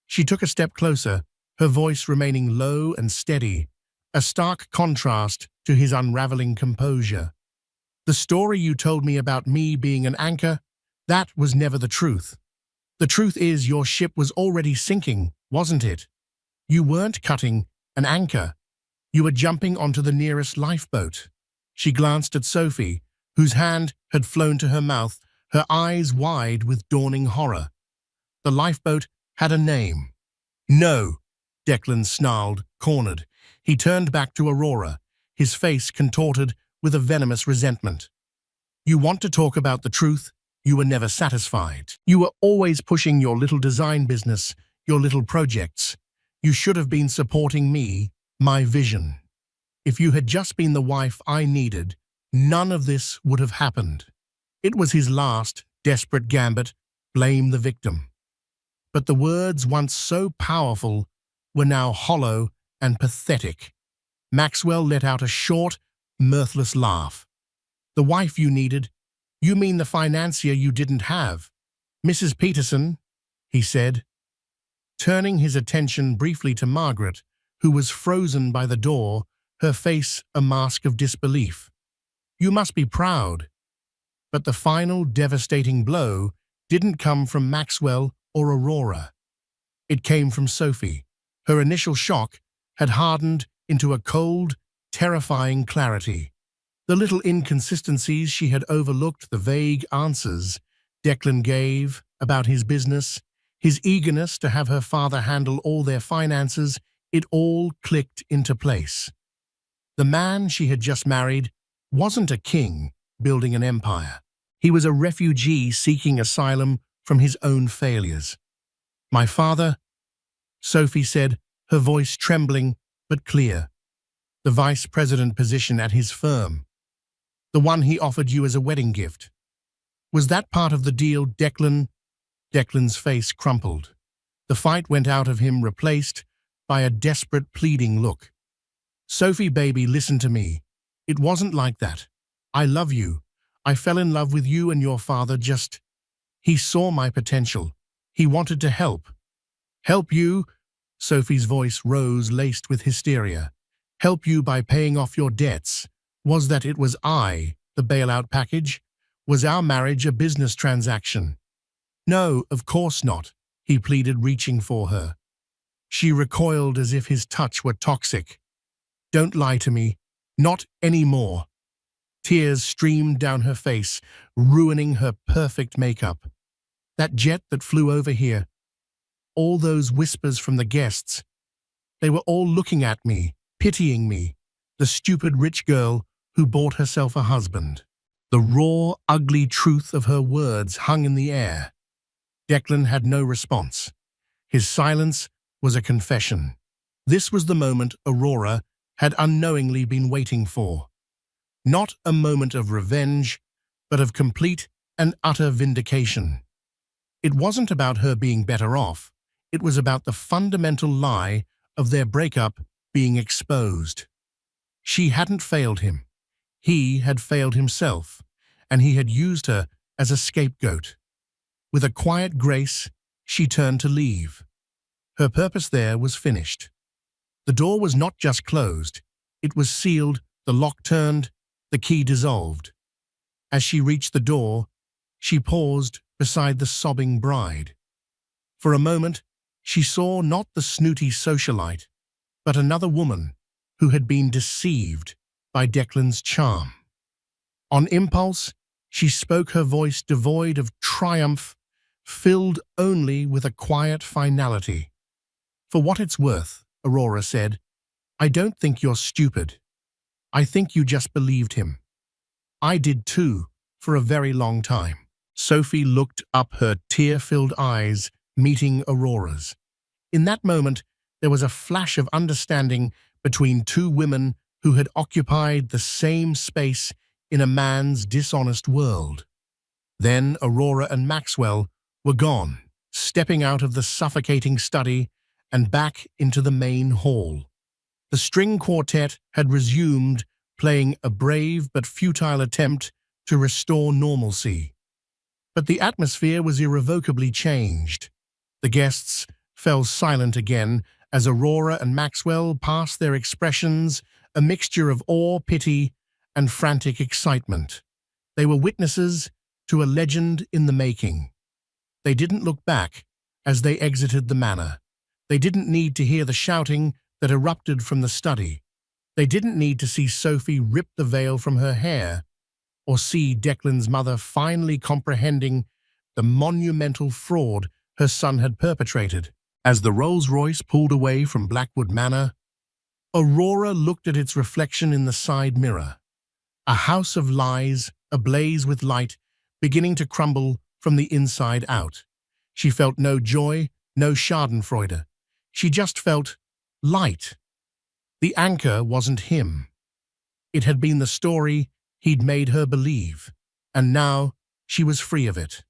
She took a step closer, her voice remaining low and steady, a stark contrast to his unraveling composure. "The story you told me about me being an anchor, that was never the truth. The truth is your ship was already sinking, wasn't it? You weren't cutting an anchor. You were jumping onto the nearest lifeboat." She glanced at Sophie, whose hand had flown to her mouth, her eyes wide with dawning horror. The lifeboat had a name. "No," Declan snarled, cornered. He turned back to Aurora, his face contorted with a venomous resentment. "You want to talk about the truth? You were never satisfied. You were always pushing your little design business, your little projects. You should have been supporting me, my vision. If you had just been the wife I needed, none of this would have happened." It was his last, desperate gambit, blame the victim. But the words, once so powerful, were now hollow and pathetic. Maxwell let out a short, mirthless laugh. "The wife you needed? You mean the financier you didn't have? Mrs. Peterson," he said, turning his attention briefly to Margaret, who was frozen by the door, her face a mask of disbelief. "You must be proud." But the final devastating blow didn't come from Maxwell or Aurora. It came from Sophie. Her initial shock had hardened into a cold, terrifying clarity. The little inconsistencies she had overlooked, the vague answers Declan gave about his business, his eagerness to have her father handle all their finances, it all clicked into place. The man she had just married wasn't a king building an empire. He was a refugee seeking asylum from his own failures. "My father," Sophie said, her voice trembling but clear. "The vice president position at his firm. The one he offered you as a wedding gift. Was that part of the deal, Declan?" Declan's face crumpled. The fight went out of him, replaced by a desperate, pleading look. "Sophie, baby, listen to me. It wasn't like that. I love you. I fell in love with you and your father just... He saw my potential. He wanted to help." "Help you?" Sophie's voice rose, laced with hysteria. "Help you by paying off your debts? Was that it was I, the bailout package? Was our marriage a business transaction?" "No, of course not," he pleaded, reaching for her. She recoiled as if his touch were toxic. "Don't lie to me. Not anymore." Tears streamed down her face, ruining her perfect makeup. "That jet that flew over here, all those whispers from the guests, they were all looking at me, pitying me, the stupid rich girl who bought herself a husband." The raw, ugly truth of her words hung in the air. Declan had no response. His silence was a confession. This was the moment Aurora had unknowingly been waiting for. Not a moment of revenge, but of complete and utter vindication. It wasn't about her being better off. It was about the fundamental lie of their breakup being exposed. She hadn't failed him. He had failed himself, and he had used her as a scapegoat. With a quiet grace, she turned to leave. Her purpose there was finished. The door was not just closed, it was sealed, the lock turned, the key dissolved. As she reached the door, she paused beside the sobbing bride. For a moment, she saw not the snooty socialite, but another woman who had been deceived by Declan's charm. On impulse, she spoke, her voice devoid of triumph, filled only with a quiet finality. "For what it's worth," Aurora said, "I don't think you're stupid. I think you just believed him. I did too, for a very long time." Sophie looked up, her tear-filled eyes meeting Aurora's. In that moment, there was a flash of understanding between two women who had occupied the same space in a man's dishonest world. Then Aurora and Maxwell were gone, stepping out of the suffocating study and back into the main hall. The string quartet had resumed, playing a brave but futile attempt to restore normalcy. But the atmosphere was irrevocably changed. The guests fell silent again as Aurora and Maxwell passed their expressions, a mixture of awe, pity, and frantic excitement. They were witnesses to a legend in the making. They didn't look back as they exited the manor. They didn't need to hear the shouting that erupted from the study. They didn't need to see Sophie rip the veil from her hair, or see Declan's mother finally comprehending the monumental fraud her son had perpetrated. As the Rolls-Royce pulled away from Blackwood Manor, Aurora looked at its reflection in the side mirror. A house of lies, ablaze with light, beginning to crumble from the inside out. She felt no joy, no schadenfreude. She just felt light. The anchor wasn't him. It had been the story he'd made her believe, and now she was free of it.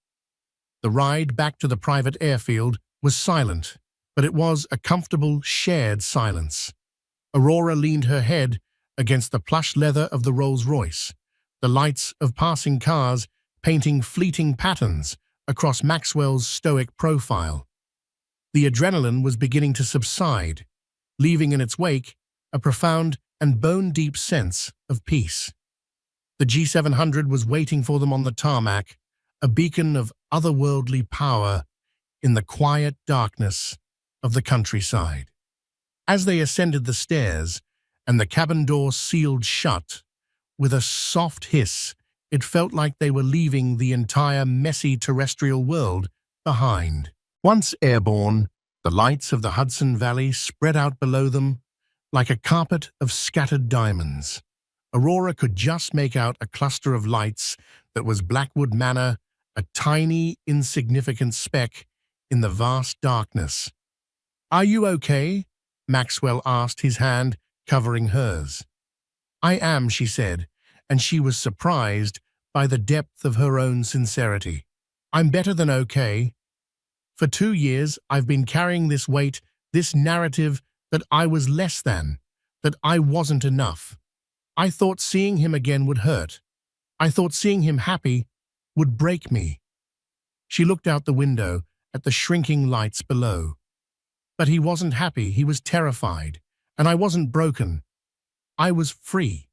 The ride back to the private airfield was silent, but it was a comfortable, shared silence. Aurora leaned her head against the plush leather of the Rolls-Royce, the lights of passing cars painting fleeting patterns across Maxwell's stoic profile. The adrenaline was beginning to subside, leaving in its wake a profound and bone-deep sense of peace. The G700 was waiting for them on the tarmac, a beacon of otherworldly power in the quiet darkness of the countryside. As they ascended the stairs and the cabin door sealed shut, with a soft hiss, it felt like they were leaving the entire messy terrestrial world behind. Once airborne, the lights of the Hudson Valley spread out below them like a carpet of scattered diamonds. Aurora could just make out a cluster of lights that was Blackwood Manor, a tiny, insignificant speck in the vast darkness. "Are you okay?" Maxwell asked, his hand covering hers. "I am," she said, and she was surprised by the depth of her own sincerity. "I'm better than okay. For 2 years, I've been carrying this weight, this narrative that I was less than, that I wasn't enough. I thought seeing him again would hurt. I thought seeing him happy would break me. She looked out the window at the shrinking lights below. But he wasn't happy, he was terrified. And I wasn't broken. I was free.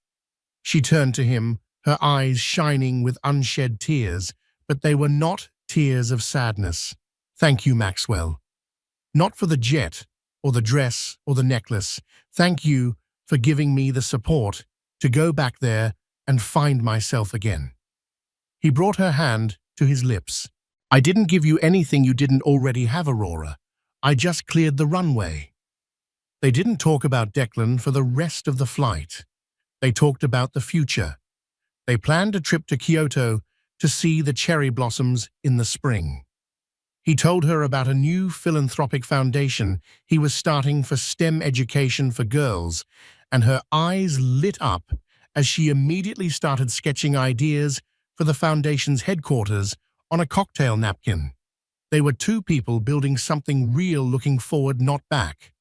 She turned to him, her eyes shining with unshed tears, but they were not tears of sadness. Thank you, Maxwell. Not for the jet, or the dress, or the necklace. Thank you for giving me the support to go back there and find myself again. He brought her hand to his lips. I didn't give you anything you didn't already have, Aurora. I just cleared the runway. They didn't talk about Declan for the rest of the flight. They talked about the future. They planned a trip to Kyoto to see the cherry blossoms in the spring. He told her about a new philanthropic foundation he was starting for STEM education for girls, and her eyes lit up as she immediately started sketching ideas for the foundation's headquarters on a cocktail napkin. They were two people building something real, looking forward, not back.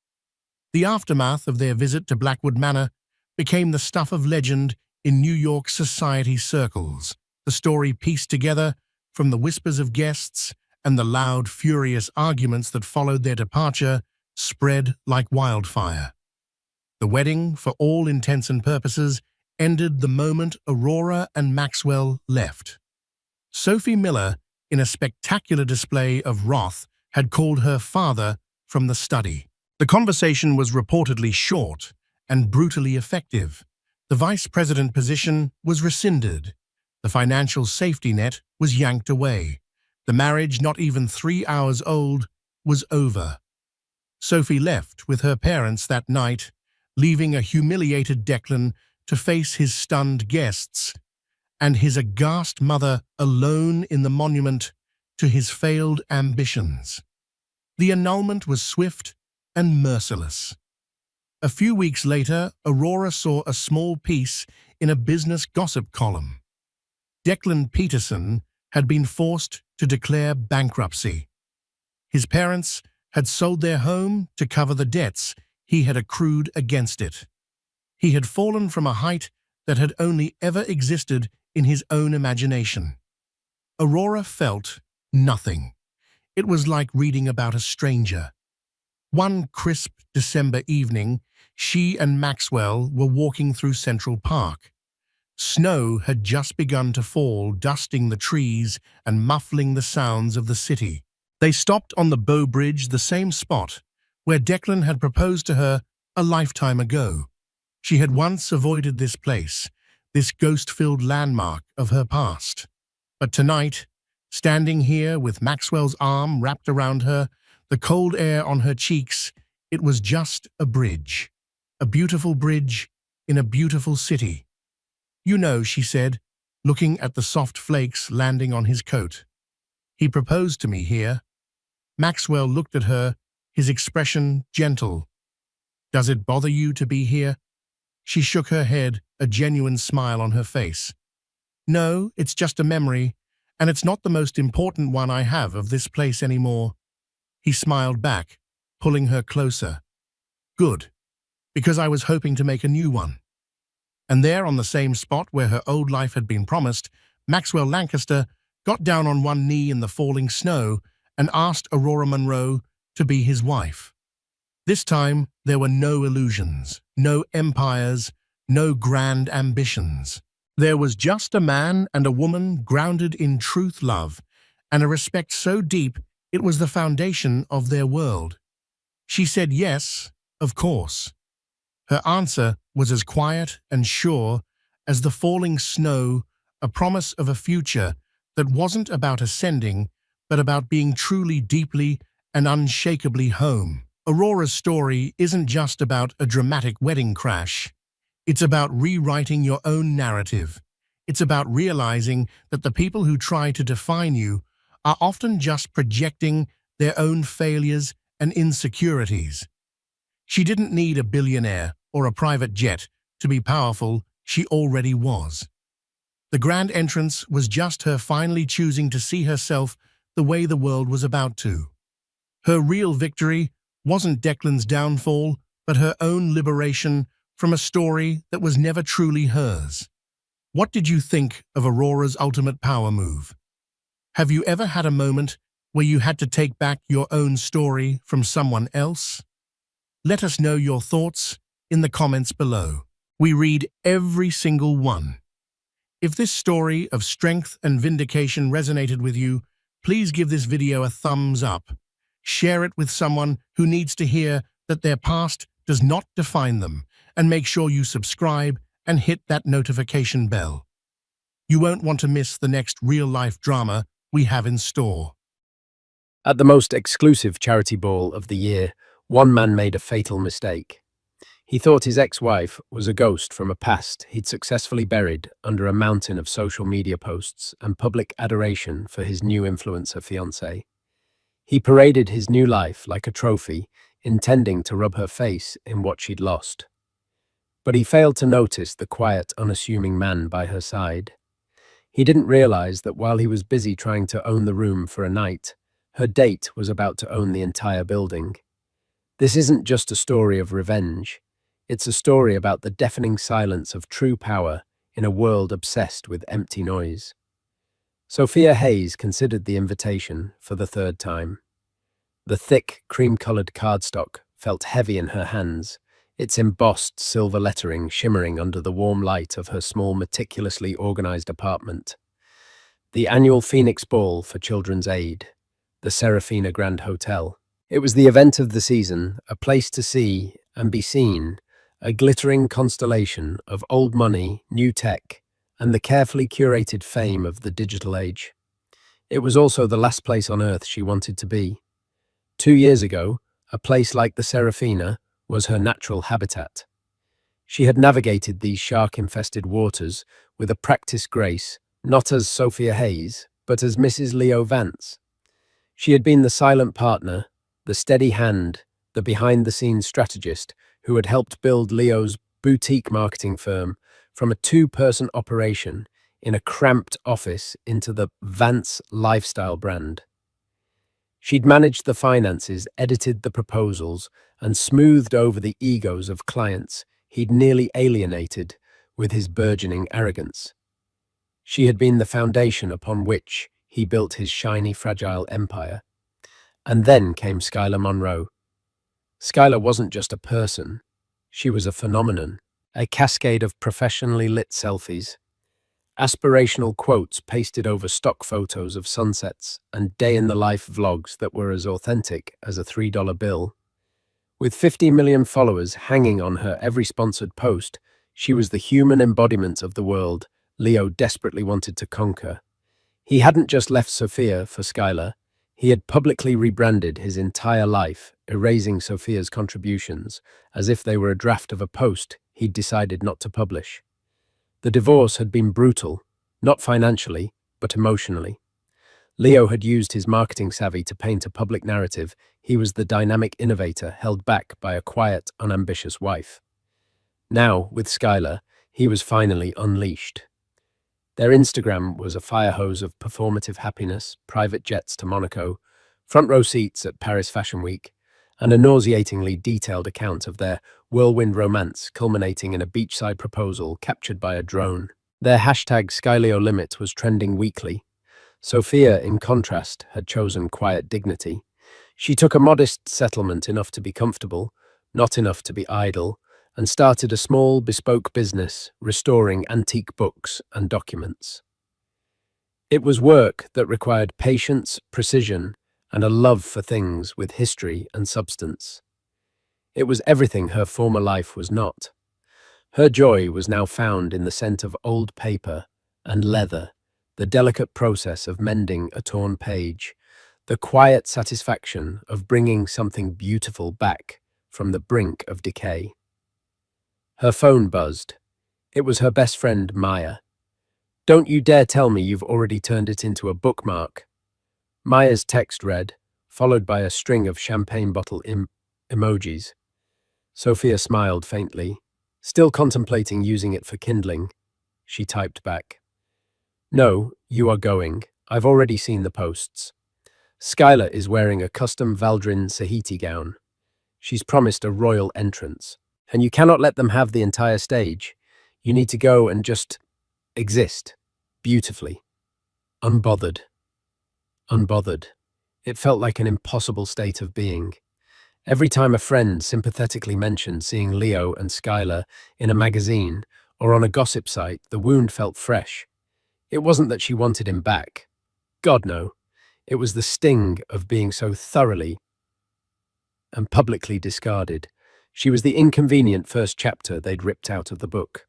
The aftermath of their visit to Blackwood Manor became the stuff of legend in New York society circles. The story pieced together from the whispers of guests and the loud, furious arguments that followed their departure spread like wildfire. The wedding, for all intents and purposes, ended the moment Aurora and Maxwell left. Sophie Miller, in a spectacular display of wrath, had called her father from the study. The conversation was reportedly short and brutally effective. The vice president position was rescinded. The financial safety net was yanked away. The marriage, not even 3 hours old, was over. Sophie left with her parents that night, leaving a humiliated Declan to face his stunned guests and his aghast mother alone in the monument to his failed ambitions. The annulment was swift and merciless. A few weeks later, Aurora saw a small piece in a business gossip column. Declan Peterson had been forced to declare bankruptcy. His parents had sold their home to cover the debts he had accrued against it. He had fallen from a height that had only ever existed in his own imagination. Aurora felt nothing. It was like reading about a stranger. One crisp December evening, she and Maxwell were walking through Central Park. Snow had just begun to fall, dusting the trees and muffling the sounds of the city. They stopped on the Bow Bridge, the same spot where Declan had proposed to her a lifetime ago. She had once avoided this place, this ghost-filled landmark of her past. But tonight, standing here with Maxwell's arm wrapped around her, the cold air on her cheeks, it was just a bridge. A beautiful bridge in a beautiful city. You know, she said, looking at the soft flakes landing on his coat. He proposed to me here. Maxwell looked at her, his expression gentle. Does it bother you to be here? She shook her head, a genuine smile on her face. No, it's just a memory, and it's not the most important one I have of this place anymore. He smiled back, pulling her closer. Good, because I was hoping to make a new one. And there, on the same spot where her old life had been promised, Maxwell Lancaster got down on one knee in the falling snow and asked Aurora Monroe to be his wife. This time, there were no illusions, no empires, no grand ambitions. There was just a man and a woman grounded in truth, love, and a respect so deep it was the foundation of their world. She said yes, of course. Her answer was as quiet and sure as the falling snow, a promise of a future that wasn't about ascending, but about being truly, deeply, and unshakably home. Aurora's story isn't just about a dramatic wedding crash. It's about rewriting your own narrative. It's about realizing that the people who try to define you are often just projecting their own failures and insecurities. She didn't need a billionaire or a private jet to be powerful. She already was. The grand entrance was just her finally choosing to see herself the way the world was about to. Her real victory wasn't Declan's downfall but her own liberation from a story that was never truly hers. What did you think of Aurora's ultimate power move? Have you ever had a moment where you had to take back your own story from someone else? Let us know your thoughts in the comments below. We read every single one. If this story of strength and vindication resonated with you, please give this video a thumbs up. Share it with someone who needs to hear that their past does not define them, and make sure you subscribe and hit that notification bell. You won't want to miss the next real-life drama we have in store. At the most exclusive charity ball of the year, one man made a fatal mistake. He thought his ex-wife was a ghost from a past he'd successfully buried under a mountain of social media posts and public adoration for his new influencer fiancé. He paraded his new life like a trophy, intending to rub her face in what she'd lost. But he failed to notice the quiet, unassuming man by her side. He didn't realize that while he was busy trying to own the room for a night, her date was about to own the entire building. This isn't just a story of revenge. It's a story about the deafening silence of true power in a world obsessed with empty noise. Sophia Hayes considered the invitation for the third time. The thick, cream-colored cardstock felt heavy in her hands, its embossed silver lettering shimmering under the warm light of her small, meticulously organized apartment. The annual Phoenix Ball for Children's Aid, the Serafina Grand Hotel. It was the event of the season, a place to see and be seen, a glittering constellation of old money, new tech, and the carefully curated fame of the digital age. It was also the last place on earth she wanted to be. 2 years ago, a place like the Serafina was her natural habitat. She had navigated these shark-infested waters with a practiced grace, not as Sophia Hayes, but as Mrs. Leo Vance. She had been the silent partner, the steady hand, the behind-the-scenes strategist who had helped build Leo's boutique marketing firm from a 2-person operation in a cramped office into the Vance lifestyle brand. She'd managed the finances, edited the proposals, and smoothed over the egos of clients he'd nearly alienated with his burgeoning arrogance. She had been the foundation upon which he built his shiny, fragile empire. And then came Skylar Monroe. Skylar wasn't just a person. She was a phenomenon, a cascade of professionally lit selfies, aspirational quotes pasted over stock photos of sunsets, and day-in-the-life vlogs that were as authentic as a $3 bill. With 50 million followers hanging on her every sponsored post, she was the human embodiment of the world Leo desperately wanted to conquer. He hadn't just left Sophia for Skylar. He had publicly rebranded his entire life, erasing Sophia's contributions, as if they were a draft of a post he'd decided not to publish. The divorce had been brutal, not financially, but emotionally. Leo had used his marketing savvy to paint a public narrative. He was the dynamic innovator held back by a quiet, unambitious wife. Now, with Skylar, he was finally unleashed. Their Instagram was a fire hose of performative happiness, private jets to Monaco, front row seats at Paris Fashion Week, and a nauseatingly detailed account of their whirlwind romance culminating in a beachside proposal captured by a drone. Their hashtag SkyLeoLimit was trending weekly. Sophia, in contrast, had chosen quiet dignity. She took a modest settlement enough to be comfortable, not enough to be idle, and started a small, bespoke business restoring antique books and documents. It was work that required patience, precision, and a love for things with history and substance. It was everything her former life was not. Her joy was now found in the scent of old paper and leather, the delicate process of mending a torn page, the quiet satisfaction of bringing something beautiful back from the brink of decay. Her phone buzzed. It was her best friend, Maya. "Don't you dare tell me you've already turned it into a bookmark." Maya's text read, followed by a string of champagne bottle emojis. Sophia smiled faintly. "Still contemplating using it for kindling," she typed back. "No, you are going. I've already seen the posts. Skylar is wearing a custom Valdrin Sahiti gown. She's promised a royal entrance. And you cannot let them have the entire stage. You need to go and just exist. Beautifully. Unbothered. Unbothered. It felt like an impossible state of being. Every time a friend sympathetically mentioned seeing Leo and Skylar in a magazine or on a gossip site, the wound felt fresh. It wasn't that she wanted him back. God, no. It was the sting of being so thoroughly and publicly discarded. She was the inconvenient first chapter they'd ripped out of the book.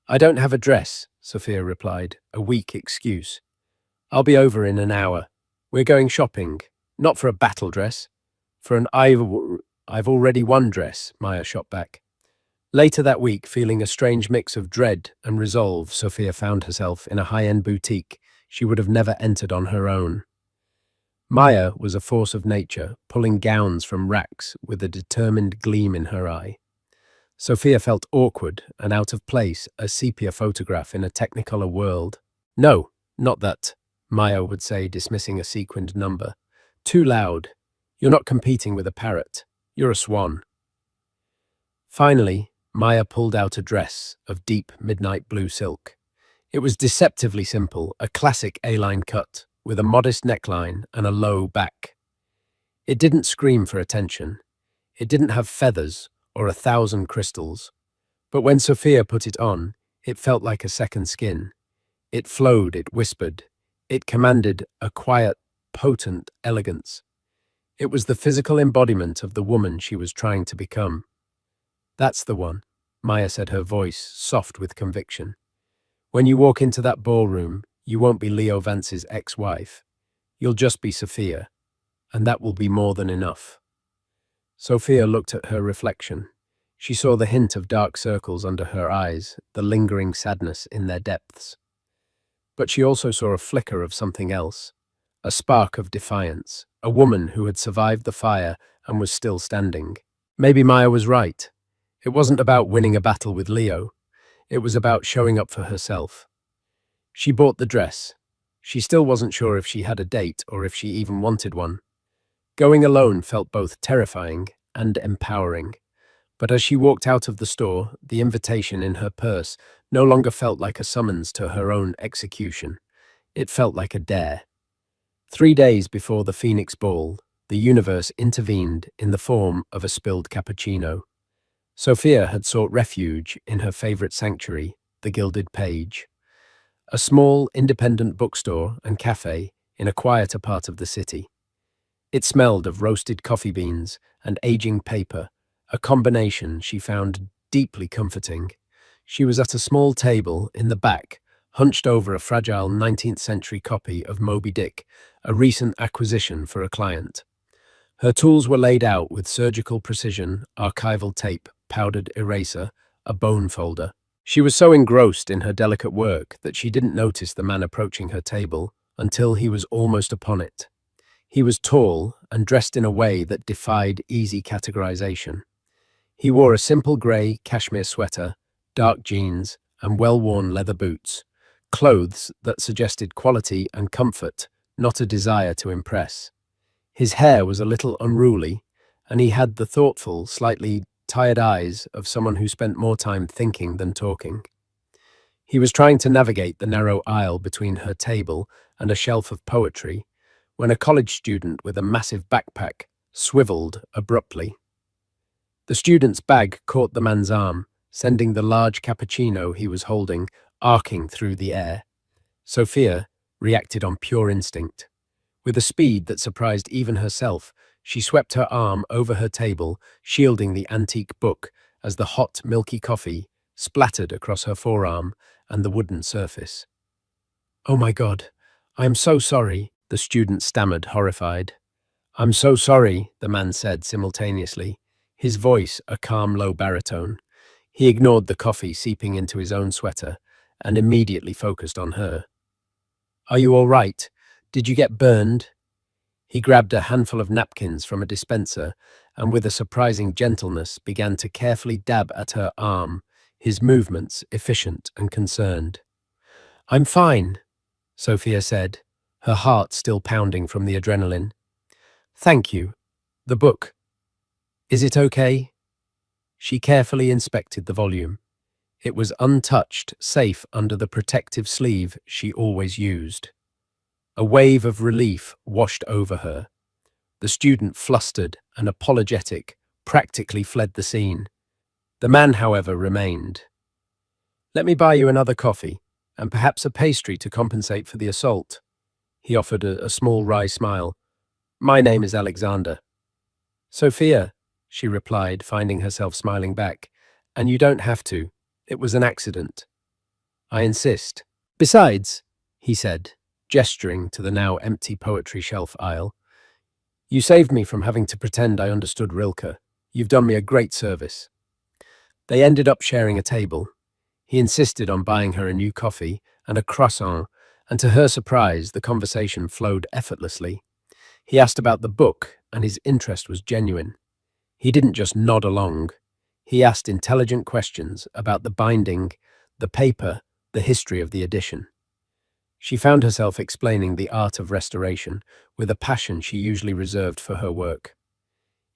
I don't have a dress, Sophia replied, a weak excuse. I'll be over in an hour. We're going shopping. Not for a battle dress. For an I've already won dress, Maya shot back. Later that week, feeling a strange mix of dread and resolve, Sophia found herself in a high-end boutique she would have never entered on her own. Maya was a force of nature, pulling gowns from racks with a determined gleam in her eye. Sophia felt awkward and out of place, a sepia photograph in a technicolor world. No, not that, Maya would say, dismissing a sequined number. Too loud. You're not competing with a parrot. You're a swan. Finally, Maya pulled out a dress of deep midnight blue silk. It was deceptively simple, a classic A-line cut, with a modest neckline and a low back. It didn't scream for attention. It didn't have feathers or 1,000 crystals. But when Sophia put it on, it felt like a second skin. It flowed, it whispered. It commanded a quiet, potent elegance. It was the physical embodiment of the woman she was trying to become. That's the one, Maya said, her voice soft with conviction. When you walk into that ballroom, you won't be Leo Vance's ex-wife. You'll just be Sophia, and that will be more than enough. Sophia looked at her reflection. She saw the hint of dark circles under her eyes, the lingering sadness in their depths. But she also saw a flicker of something else, a spark of defiance, a woman who had survived the fire and was still standing. Maybe Maya was right. It wasn't about winning a battle with Leo. It was about showing up for herself. She bought the dress. She still wasn't sure if she had a date or if she even wanted one. Going alone felt both terrifying and empowering. But as she walked out of the store, the invitation in her purse no longer felt like a summons to her own execution. It felt like a dare. 3 days before the Phoenix Ball, the universe intervened in the form of a spilled cappuccino. Sophia had sought refuge in her favorite sanctuary, the Gilded Page, a small independent bookstore and cafe in a quieter part of the city. It smelled of roasted coffee beans and aging paper, a combination she found deeply comforting. She was at a small table in the back, hunched over a fragile 19th century copy of Moby Dick, a recent acquisition for a client. Her tools were laid out with surgical precision, archival tape, powdered eraser, a bone folder. She was so engrossed in her delicate work that she didn't notice the man approaching her table until he was almost upon it. He was tall and dressed in a way that defied easy categorization. He wore a simple grey cashmere sweater, dark jeans, and well-worn leather boots, clothes that suggested quality and comfort, not a desire to impress. His hair was a little unruly, and he had the thoughtful, slightly tired eyes of someone who spent more time thinking than talking. He was trying to navigate the narrow aisle between her table and a shelf of poetry when a college student with a massive backpack swiveled abruptly. The student's bag caught the man's arm, sending the large cappuccino he was holding arcing through the air. Sophia reacted on pure instinct. With a speed that surprised even herself, she swept her arm over her table, shielding the antique book as the hot, milky coffee splattered across her forearm and the wooden surface. "Oh my God, I am so sorry," the student stammered, horrified. "I'm so sorry," the man said simultaneously, his voice a calm, low baritone. He ignored the coffee seeping into his own sweater and immediately focused on her. "Are you all right? Did you get burned?" He grabbed a handful of napkins from a dispenser and with a surprising gentleness began to carefully dab at her arm, his movements efficient and concerned. "I'm fine," Sophia said, her heart still pounding from the adrenaline. "Thank you. The book. Is it okay? She carefully inspected the volume. It was untouched, safe under the protective sleeve she always used. A wave of relief washed over her. The student, flustered and apologetic, practically fled the scene. The man, however, remained. "Let me buy you another coffee, and perhaps a pastry to compensate for the assault." He offered a small wry smile. "My name is Alexander." "Sophia," she replied, finding herself smiling back. "And you don't have to. It was an accident." "I insist." "Besides," he said, gesturing to the now empty poetry shelf aisle, "you saved me from having to pretend I understood Rilke. You've done me a great service." They ended up sharing a table. He insisted on buying her a new coffee and a croissant, and to her surprise, the conversation flowed effortlessly. He asked about the book, and his interest was genuine. He didn't just nod along. He asked intelligent questions about the binding, the paper, the history of the edition. She found herself explaining the art of restoration with a passion she usually reserved for her work.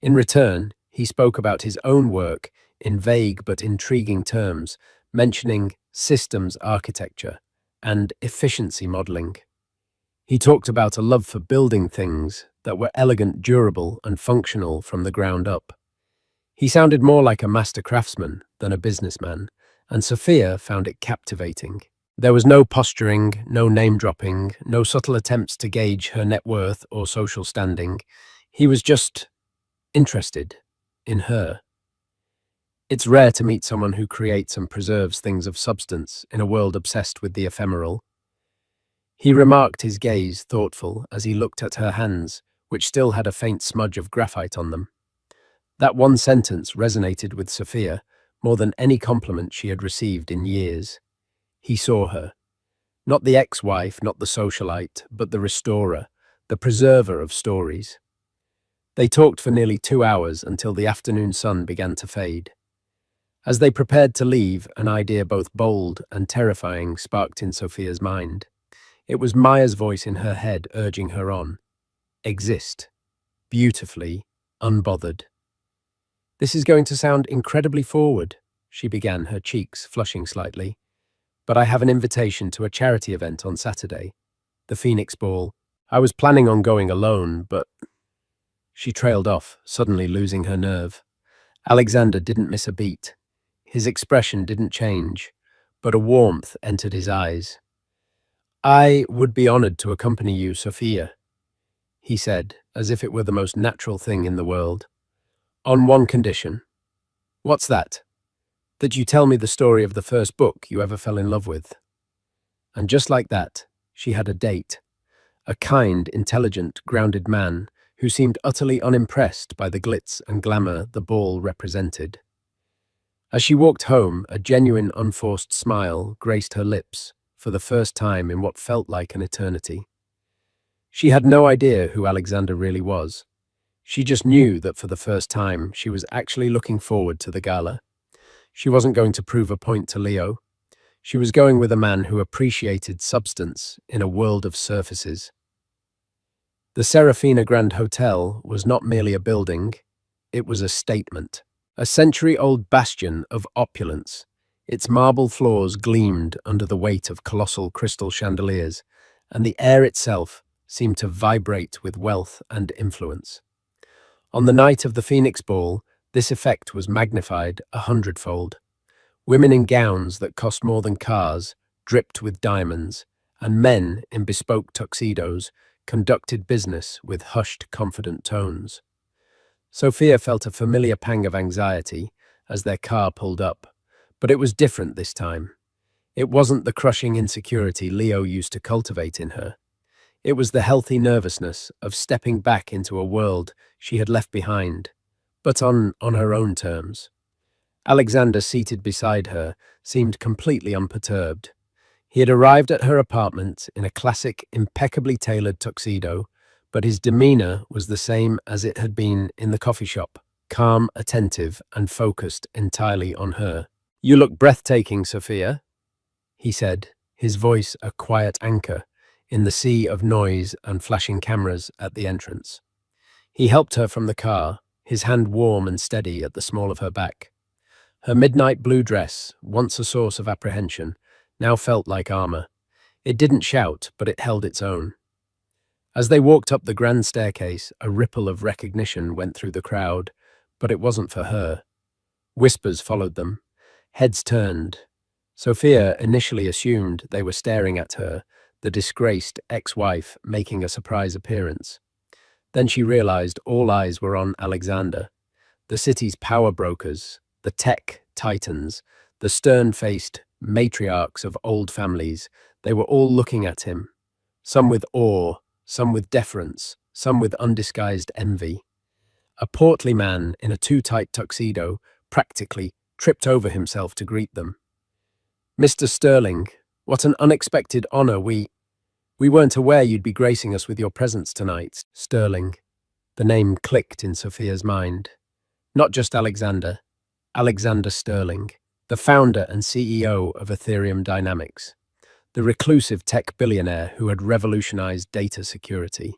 In return, he spoke about his own work in vague but intriguing terms, mentioning systems architecture and efficiency modeling. He talked about a love for building things that were elegant, durable, and functional from the ground up. He sounded more like a master craftsman than a businessman, and Sophia found it captivating. There was no posturing, no name-dropping, no subtle attempts to gauge her net worth or social standing. He was just interested in her. It's rare to meet someone who creates and preserves things of substance in a world obsessed with the ephemeral. He remarked, his gaze thoughtful, as he looked at her hands, which still had a faint smudge of graphite on them. That one sentence resonated with Sophia more than any compliment she had received in years. He saw her. Not the ex-wife, not the socialite, but the restorer, the preserver of stories. They talked for nearly 2 hours until the afternoon sun began to fade. As they prepared to leave, an idea both bold and terrifying sparked in Sophia's mind. It was Maya's voice in her head urging her on. Exist. Beautifully, unbothered. "This is going to sound incredibly forward," she began, her cheeks flushing slightly. "But I have an invitation to a charity event on Saturday, the Phoenix Ball. I was planning on going alone, but—" She trailed off, suddenly losing her nerve. Alexander didn't miss a beat. His expression didn't change, but a warmth entered his eyes. "I would be honored to accompany you, Sophia," he said, as if it were the most natural thing in the world. "On one condition." "What's that?" "That you tell me the story of the first book you ever fell in love with." And just like that, she had a date. A kind, intelligent, grounded man who seemed utterly unimpressed by the glitz and glamour the ball represented. As she walked home, a genuine, unforced smile graced her lips for the first time in what felt like an eternity. She had no idea who Alexander really was. She just knew that for the first time, she was actually looking forward to the gala. She wasn't going to prove a point to Leo. She was going with a man who appreciated substance in a world of surfaces. The Serafina Grand Hotel was not merely a building, it was a statement. A century-old bastion of opulence. Its marble floors gleamed under the weight of colossal crystal chandeliers, and the air itself seemed to vibrate with wealth and influence. On the night of the Phoenix Ball, this effect was magnified 100-fold. Women in gowns that cost more than cars, dripped with diamonds, and men in bespoke tuxedos conducted business with hushed, confident tones. Sophia felt a familiar pang of anxiety as their car pulled up, but it was different this time. It wasn't the crushing insecurity Leo used to cultivate in her. It was the healthy nervousness of stepping back into a world she had left behind, but on her own terms. Alexander, seated beside her, seemed completely unperturbed. He had arrived at her apartment in a classic, impeccably tailored tuxedo, but his demeanor was the same as it had been in the coffee shop, calm, attentive, and focused entirely on her. "You look breathtaking, Sophia," he said, his voice a quiet anchor in the sea of noise and flashing cameras at the entrance. He helped her from the car, his hand warm and steady at the small of her back. Her midnight blue dress, once a source of apprehension, now felt like armor. It didn't shout, but it held its own. As they walked up the grand staircase, a ripple of recognition went through the crowd, but it wasn't for her. Whispers followed them. Heads turned. Sophia initially assumed they were staring at her, the disgraced ex-wife making a surprise appearance. Then she realized all eyes were on Alexander. The city's power brokers, the tech titans, the stern-faced matriarchs of old families, they were all looking at him, some with awe, some with deference, some with undisguised envy. A portly man in a too-tight tuxedo practically tripped over himself to greet them. "Mr. Sterling, what an unexpected honor. We weren't aware you'd be gracing us with your presence tonight." Sterling. The name clicked in Sophia's mind. Not just Alexander Sterling, the founder and CEO of Ethereum Dynamics, the reclusive tech billionaire who had revolutionized data security.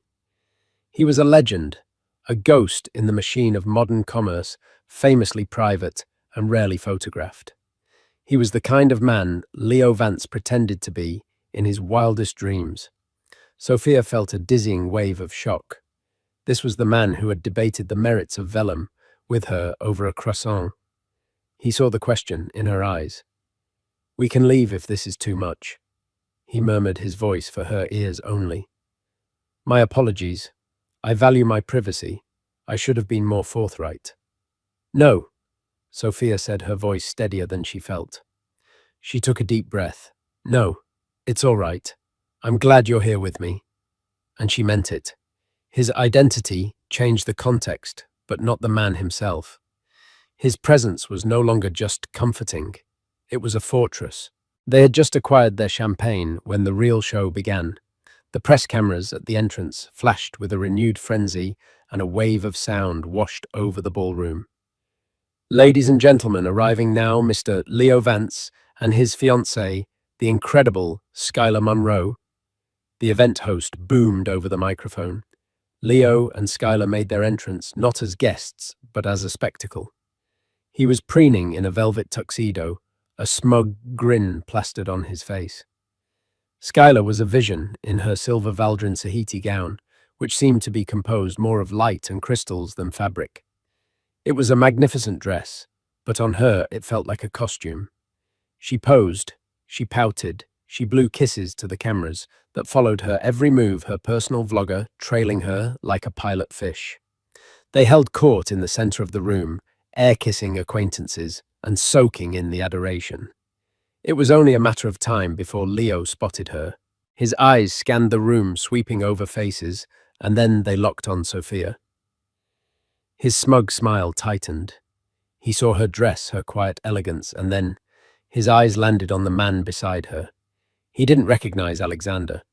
He was a legend, a ghost in the machine of modern commerce, famously private and rarely photographed. He was the kind of man Leo Vance pretended to be in his wildest dreams. Sophia felt a dizzying wave of shock. This was the man who had debated the merits of vellum with her over a croissant. He saw the question in her eyes. "We can leave if this is too much," he murmured, his voice for her ears only. "My apologies. I value my privacy. I should have been more forthright." "No," Sophia said, her voice steadier than she felt. She took a deep breath. "No, it's all right. I'm glad you're here with me." And she meant it. His identity changed the context, but not the man himself. His presence was no longer just comforting. It was a fortress. They had just acquired their champagne when the real show began. The press cameras at the entrance flashed with a renewed frenzy, and a wave of sound washed over the ballroom. "Ladies and gentlemen, arriving now, Mr. Leo Vance and his fiancée, the incredible Skylar Monroe." The event host boomed over the microphone. Leo and Skylar made their entrance not as guests, but as a spectacle. He was preening in a velvet tuxedo, a smug grin plastered on his face. Skylar was a vision in her silver Valdrin Sahiti gown, which seemed to be composed more of light and crystals than fabric. It was a magnificent dress, but on her it felt like a costume. She posed, she pouted, she blew kisses to the cameras that followed her every move, her personal vlogger trailing her like a pilot fish. They held court in the center of the room, air-kissing acquaintances and soaking in the adoration. It was only a matter of time before Leo spotted her. His eyes scanned the room, sweeping over faces, and then they locked on Sophia. His smug smile tightened. He saw her dress, her quiet elegance, and then his eyes landed on the man beside her. He didn't recognize Alexander.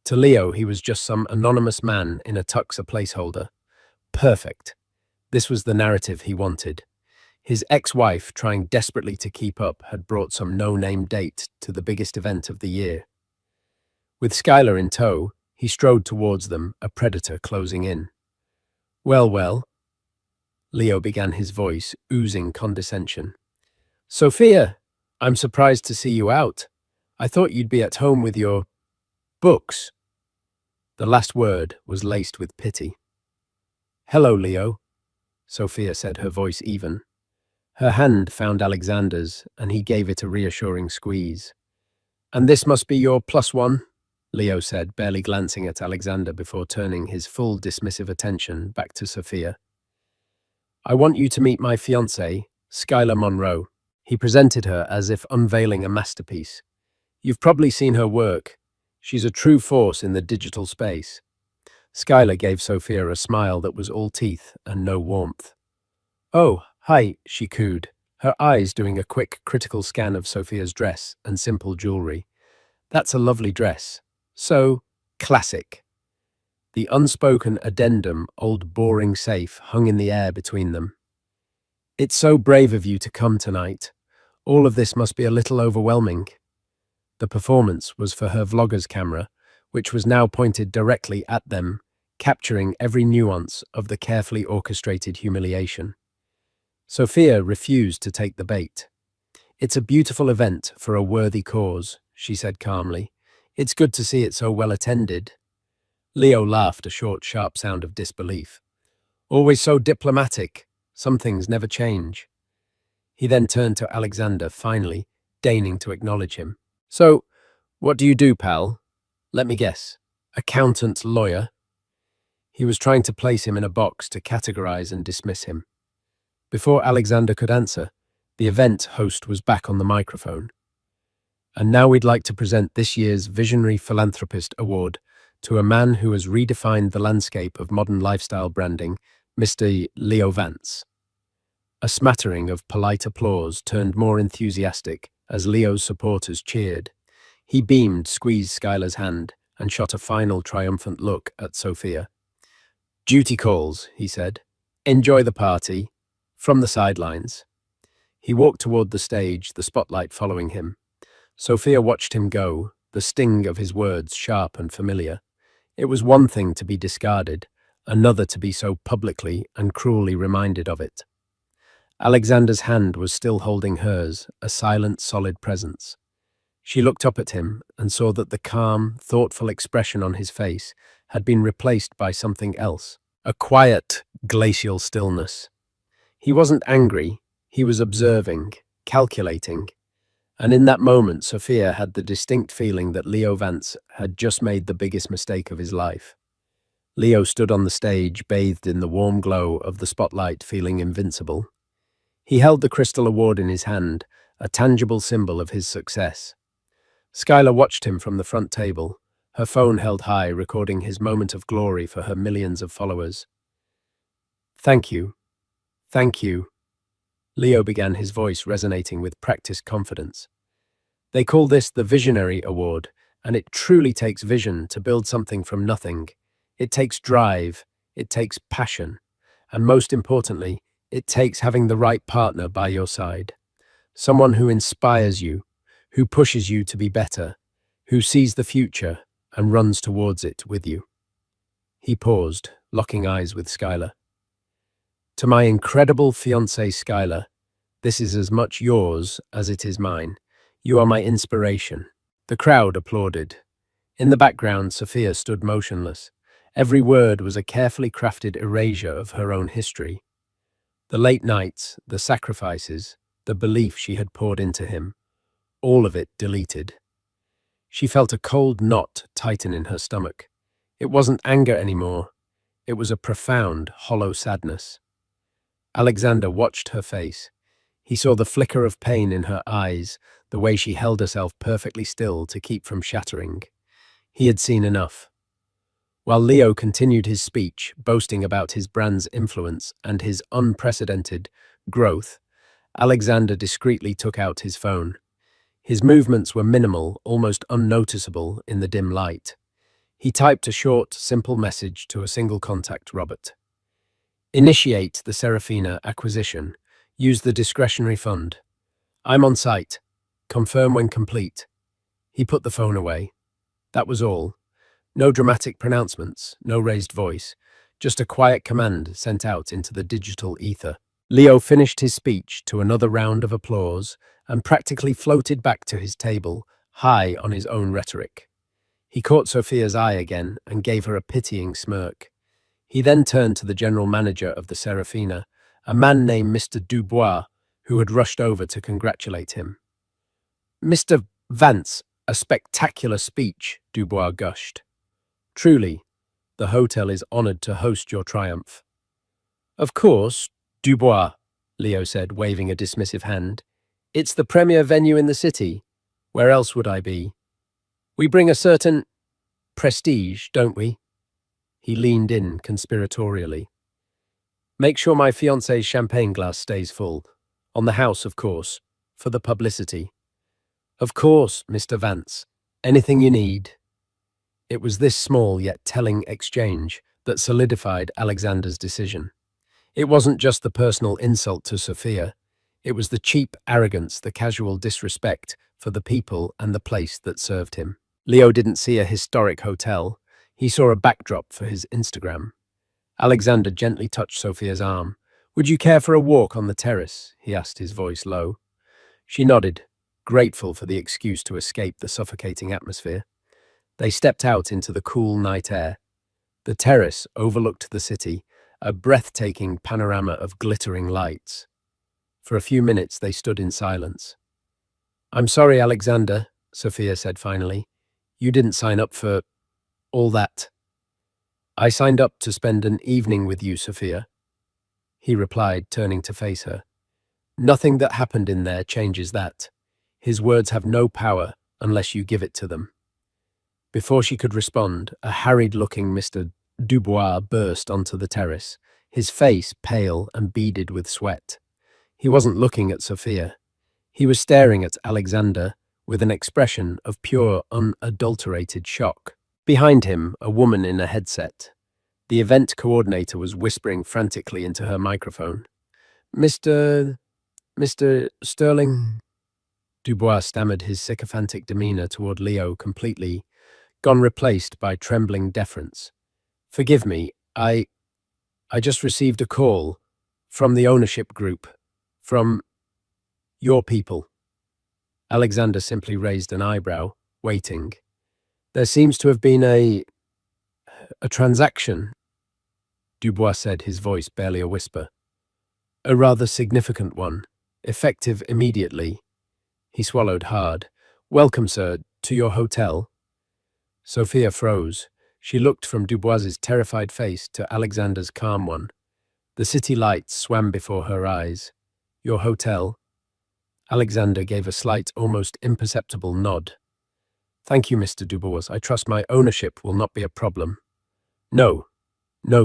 To Leo, he was just some anonymous man in a tux, a placeholder. Perfect. This was the narrative he wanted. His ex-wife, trying desperately to keep up, had brought some no-name date to the biggest event of the year. With Skylar in tow, he strode towards them, a predator closing in. Well, Leo began, his voice oozing condescension. "Sophia, I'm surprised to see you out. I thought you'd be at home with your books." The last word was laced with pity. "Hello, Leo," Sophia said, her voice even. Her hand found Alexander's, and he gave it a reassuring squeeze. "And this must be your +1?" Leo said, barely glancing at Alexander before turning his full dismissive attention back to Sophia. "I want you to meet my fiancée, Skylar Monroe." He presented her as if unveiling a masterpiece. "You've probably seen her work. She's a true force in the digital space." Skylar gave Sophia a smile that was all teeth and no warmth. "Oh, hi," she cooed, her eyes doing a quick, critical scan of Sophia's dress and simple jewelry. "That's a lovely dress. So classic." The unspoken addendum, "old boring safe," hung in the air between them. "It's so brave of you to come tonight. All of this must be a little overwhelming." The performance was for her vlogger's camera, which was now pointed directly at them capturing every nuance of the carefully orchestrated humiliation. Sophia refused to take the bait. "It's a beautiful event for a worthy cause," she said calmly. "It's good to see it so well attended." Leo laughed a short, sharp sound of disbelief. "Always so diplomatic. Some things never change." He then turned to Alexander, finally, deigning to acknowledge him. "So, what do you do, pal? Let me guess. Accountant, lawyer?" He was trying to place him in a box to categorize and dismiss him. Before Alexander could answer, the event host was back on the microphone. "And now we'd like to present this year's Visionary Philanthropist Award to a man who has redefined the landscape of modern lifestyle branding, Mr. Leo Vance." A smattering of polite applause turned more enthusiastic as Leo's supporters cheered. He beamed, squeezed Skylar's hand, and shot a final triumphant look at Sophia. "Duty calls," he said. "Enjoy the party." From the sidelines. He walked toward the stage, the spotlight following him. Sophia watched him go, the sting of his words sharp and familiar. It was one thing to be discarded, another to be so publicly and cruelly reminded of it. Alexander's hand was still holding hers, a silent, solid presence. She looked up at him and saw that the calm, thoughtful expression on his face had been replaced by something else, a quiet, glacial stillness. He wasn't angry, he was observing, calculating. And in that moment, Sophia had the distinct feeling that Leo Vance had just made the biggest mistake of his life. Leo stood on the stage, bathed in the warm glow of the spotlight, feeling invincible. He held the crystal award in his hand, a tangible symbol of his success. Skylar watched him from the front table, her phone held high, recording his moment of glory for her millions of followers. "Thank you. Thank you." Leo began, his voice resonating with practiced confidence. "They call this the Visionary Award, and it truly takes vision to build something from nothing. It takes drive, it takes passion, and most importantly, it takes having the right partner by your side. Someone who inspires you, who pushes you to be better, who sees the future and runs towards it with you." He paused, locking eyes with Skylar. "To my incredible fiancée Skylar, this is as much yours as it is mine. You are my inspiration." The crowd applauded. In the background, Sophia stood motionless. Every word was a carefully crafted erasure of her own history. The late nights, the sacrifices, the belief she had poured into him, all of it deleted. She felt a cold knot tighten in her stomach. It wasn't anger anymore. It was a profound, hollow sadness. Alexander watched her face. He saw the flicker of pain in her eyes, the way she held herself perfectly still to keep from shattering. He had seen enough. While Leo continued his speech, boasting about his brand's influence and his unprecedented growth, Alexander discreetly took out his phone. His movements were minimal, almost unnoticeable in the dim light. He typed a short, simple message to a single contact, Robert. "Initiate the Serafina acquisition. Use the discretionary fund. I'm on site. Confirm when complete." He put the phone away. That was all. No dramatic pronouncements, no raised voice, just a quiet command sent out into the digital ether. Leo finished his speech to another round of applause and practically floated back to his table, high on his own rhetoric. He caught Sophia's eye again and gave her a pitying smirk. He then turned to the general manager of the Serafina, a man named Mr. Dubois, who had rushed over to congratulate him. "Mr. Vance, a spectacular speech," Dubois gushed. "Truly, the hotel is honored to host your triumph." "Of course, Dubois," Leo said, waving a dismissive hand. "It's the premier venue in the city. Where else would I be? We bring a certain prestige, don't we?" He leaned in conspiratorially. "Make sure my fiancé's champagne glass stays full. On the house, of course, for the publicity." "Of course, Mr. Vance. Anything you need." It was this small yet telling exchange that solidified Alexander's decision. It wasn't just the personal insult to Sophia. It was the cheap arrogance, the casual disrespect for the people and the place that served him. Leo didn't see a historic hotel. He saw a backdrop for his Instagram. Alexander gently touched Sophia's arm. "Would you care for a walk on the terrace?" he asked, his voice low. She nodded, grateful for the excuse to escape the suffocating atmosphere. They stepped out into the cool night air. The terrace overlooked the city, a breathtaking panorama of glittering lights. For a few minutes they stood in silence. "I'm sorry, Alexander," Sophia said finally. "You didn't sign up for all that." "I signed up to spend an evening with you, Sophia," he replied, turning to face her. "Nothing that happened in there changes that. His words have no power unless you give it to them." Before she could respond, a harried-looking Mr. Dubois burst onto the terrace, his face pale and beaded with sweat. He wasn't looking at Sophia. He was staring at Alexander with an expression of pure, unadulterated shock. Behind him, a woman in a headset. The event coordinator was whispering frantically into her microphone. Mr. Sterling?" Dubois stammered, his sycophantic demeanor toward Leo completely gone, replaced by trembling deference. "Forgive me, I just received a call from the ownership group, from your people." Alexander simply raised an eyebrow, waiting. "There seems to have been a transaction," Dubois said, his voice barely a whisper. "A rather significant one, effective immediately." He swallowed hard. "Welcome, sir, to your hotel." Sophia froze. She looked from Dubois's terrified face to Alexander's calm one. The city lights swam before her eyes. "Your hotel?" Alexander gave a slight, almost imperceptible nod. "Thank you, Mr. Dubois. I trust my ownership will not be a problem." No,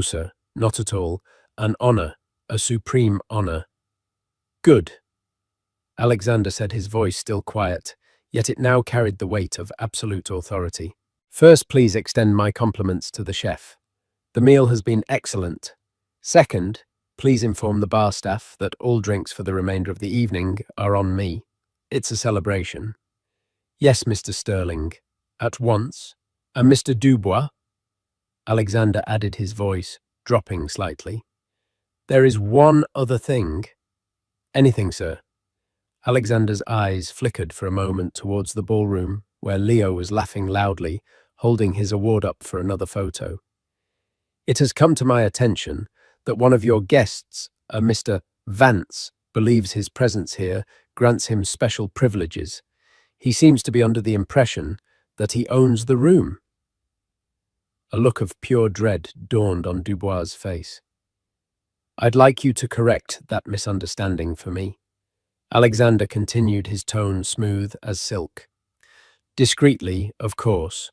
sir, not at all. An honor, a supreme honor." "Good," Alexander said, his voice still quiet, yet it now carried the weight of absolute authority. "First, please extend my compliments to the chef. The meal has been excellent. Second, please inform the bar staff that all drinks for the remainder of the evening are on me. It's a celebration." "Yes, Mr. Sterling. At once. And Mr. Dubois?" Alexander added, his voice dropping slightly. "There is one other thing." "Anything, sir?" Alexander's eyes flickered for a moment towards the ballroom, where Leo was laughing loudly, holding his award up for another photo. "It has come to my attention that one of your guests, a Mr. Vance, believes his presence here grants him special privileges. He seems to be under the impression that he owns the room." A look of pure dread dawned on Dubois' face. "I'd like you to correct that misunderstanding for me." Alexander continued, his tone smooth as silk. "Discreetly, of course.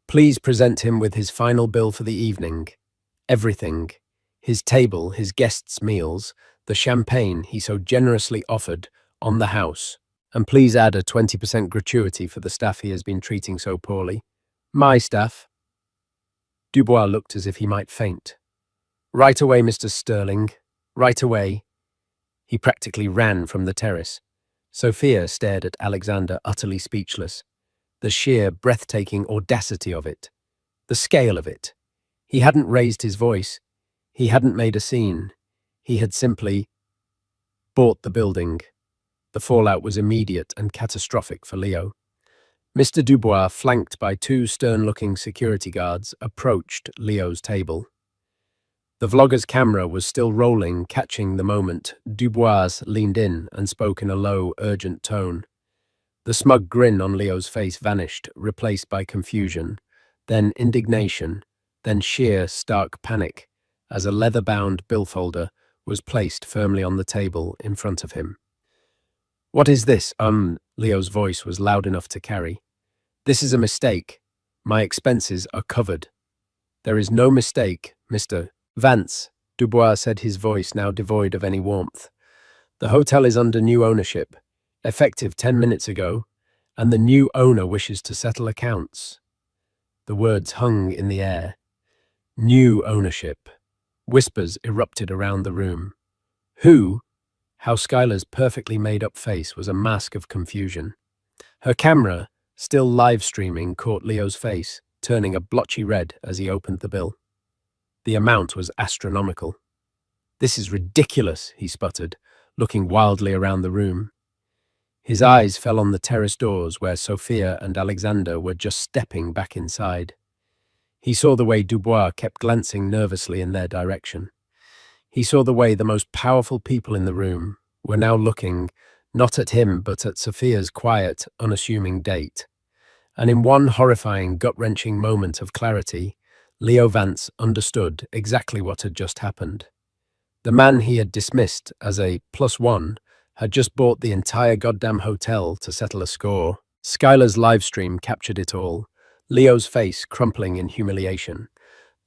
Please present him with his final bill for the evening. Everything. His table, his guests' meals, the champagne he so generously offered on the house. And please add a 20% gratuity for the staff he has been treating so poorly." "My staff?" Dubois looked as if he might faint. "Right away, Mr. Sterling. Right away." He practically ran from the terrace. Sophia stared at Alexander, utterly speechless. The sheer, breathtaking audacity of it. The scale of it. He hadn't raised his voice. He hadn't made a scene. He had simply bought the building. The fallout was immediate and catastrophic for Leo. Mr. Dubois, flanked by two stern-looking security guards, approached Leo's table. The vlogger's camera was still rolling, catching the moment. Dubois leaned in and spoke in a low, urgent tone. The smug grin on Leo's face vanished, replaced by confusion, then indignation, then sheer, stark panic, as a leather-bound billfolder was placed firmly on the table in front of him. "What is this?" Leo's voice was loud enough to carry. "This is a mistake. My expenses are covered." "There is no mistake, Mr. Vance," Dubois said, his voice now devoid of any warmth. "The hotel is under new ownership, effective 10 minutes ago, and the new owner wishes to settle accounts." The words hung in the air. New ownership. Whispers erupted around the room. Who? How Skylar's perfectly made-up face was a mask of confusion. Her camera, still live-streaming, caught Leo's face. turning a blotchy red as he opened the bill. The amount was astronomical. "This is ridiculous," he sputtered, looking wildly around the room. His eyes fell on the terrace doors where Sophia and Alexander were just stepping back inside. He saw the way Dubois kept glancing nervously in their direction. He saw the way the most powerful people in the room were now looking not at him but at Sophia's quiet, unassuming date. And in one horrifying, gut-wrenching moment of clarity, Leo Vance understood exactly what had just happened. The man he had dismissed as a +1 had just bought the entire goddamn hotel to settle a score. Skylar's livestream captured it all, Leo's face crumpling in humiliation.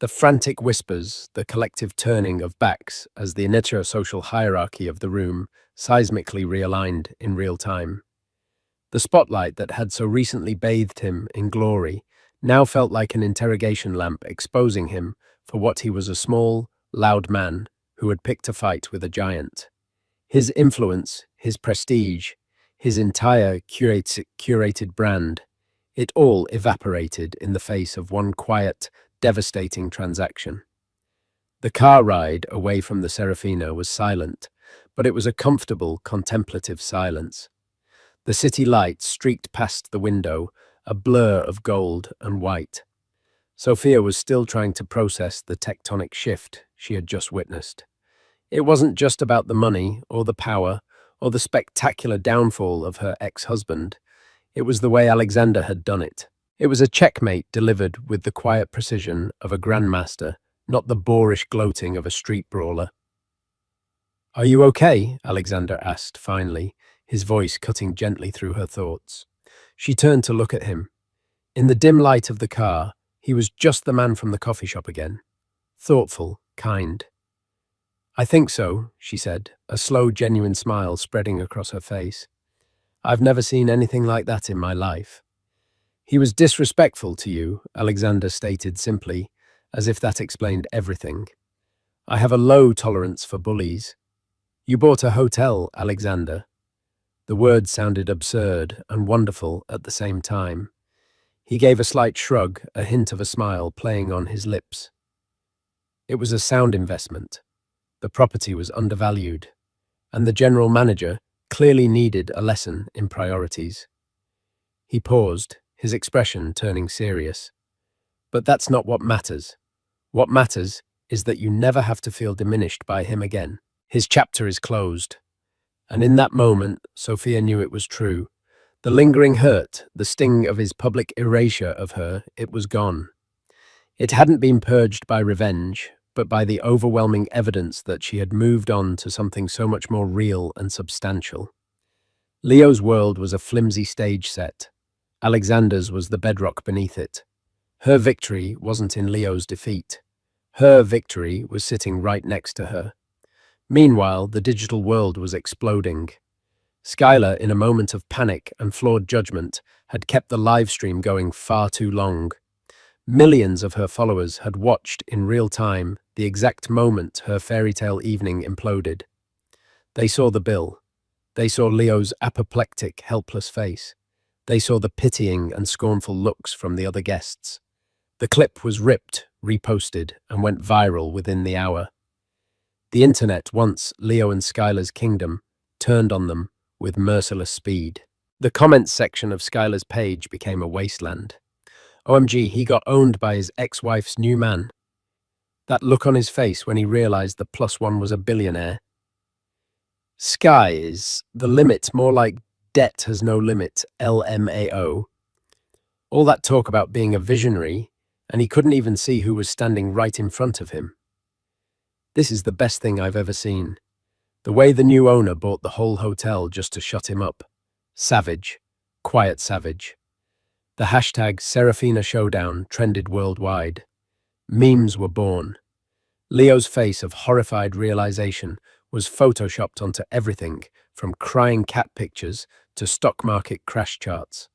The frantic whispers, the collective turning of backs as the inter-social hierarchy of the room seismically realigned in real time. The spotlight that had so recently bathed him in glory now felt like an interrogation lamp exposing him for what he was: a small, loud man who had picked a fight with a giant. His influence, his prestige, his entire curated brand, it all evaporated in the face of one quiet, devastating transaction. The car ride away from the Serafina was silent, but it was a comfortable, contemplative silence. The city lights streaked past the window, a blur of gold and white. Sophia was still trying to process the tectonic shift she had just witnessed. It wasn't just about the money or the power or the spectacular downfall of her ex-husband. It was the way Alexander had done it. It was a checkmate delivered with the quiet precision of a grandmaster, not the boorish gloating of a street brawler. "Are you okay?" Alexander asked finally, his voice cutting gently through her thoughts. She turned to look at him. In the dim light of the car, he was just the man from the coffee shop again. Thoughtful, kind. "I think so," she said, a slow, genuine smile spreading across her face. "I've never seen anything like that in my life." "He was disrespectful to you," Alexander stated simply, as if that explained everything. "I have a low tolerance for bullies." "You bought a hotel, Alexander." The words sounded absurd and wonderful at the same time. He gave a slight shrug, a hint of a smile playing on his lips. "It was a sound investment. The property was undervalued, and the general manager clearly needed a lesson in priorities." He paused, his expression turning serious. "But that's not what matters. What matters is that you never have to feel diminished by him again. His chapter is closed." And in that moment, Sophia knew it was true. The lingering hurt, the sting of his public erasure of her, it was gone. It hadn't been purged by revenge, but by the overwhelming evidence that she had moved on to something so much more real and substantial. Leo's world was a flimsy stage set. Alexander's was the bedrock beneath it. Her victory wasn't in Leo's defeat. Her victory was sitting right next to her. Meanwhile, the digital world was exploding. Skylar, in a moment of panic and flawed judgment, had kept the live stream going far too long. Millions of her followers had watched in real time the exact moment her fairy tale evening imploded. They saw the bill. They saw Leo's apoplectic, helpless face. They saw the pitying and scornful looks from the other guests. The clip was ripped, reposted, and went viral within the hour. The internet, once Leo and Skylar's kingdom, turned on them with merciless speed. The comments section of Skylar's page became a wasteland. OMG, he got owned by his ex-wife's new man. That look on his face when he realized the +1 was a billionaire. Sky is the limit, more like debt has no limit, LMAO. All that talk about being a visionary, and he couldn't even see who was standing right in front of him. This is the best thing I've ever seen. The way the new owner bought the whole hotel just to shut him up. Savage. Quiet savage. The hashtag Serafina Showdown trended worldwide. Memes were born. Leo's face of horrified realization was photoshopped onto everything, from crying cat pictures to stock market crash charts.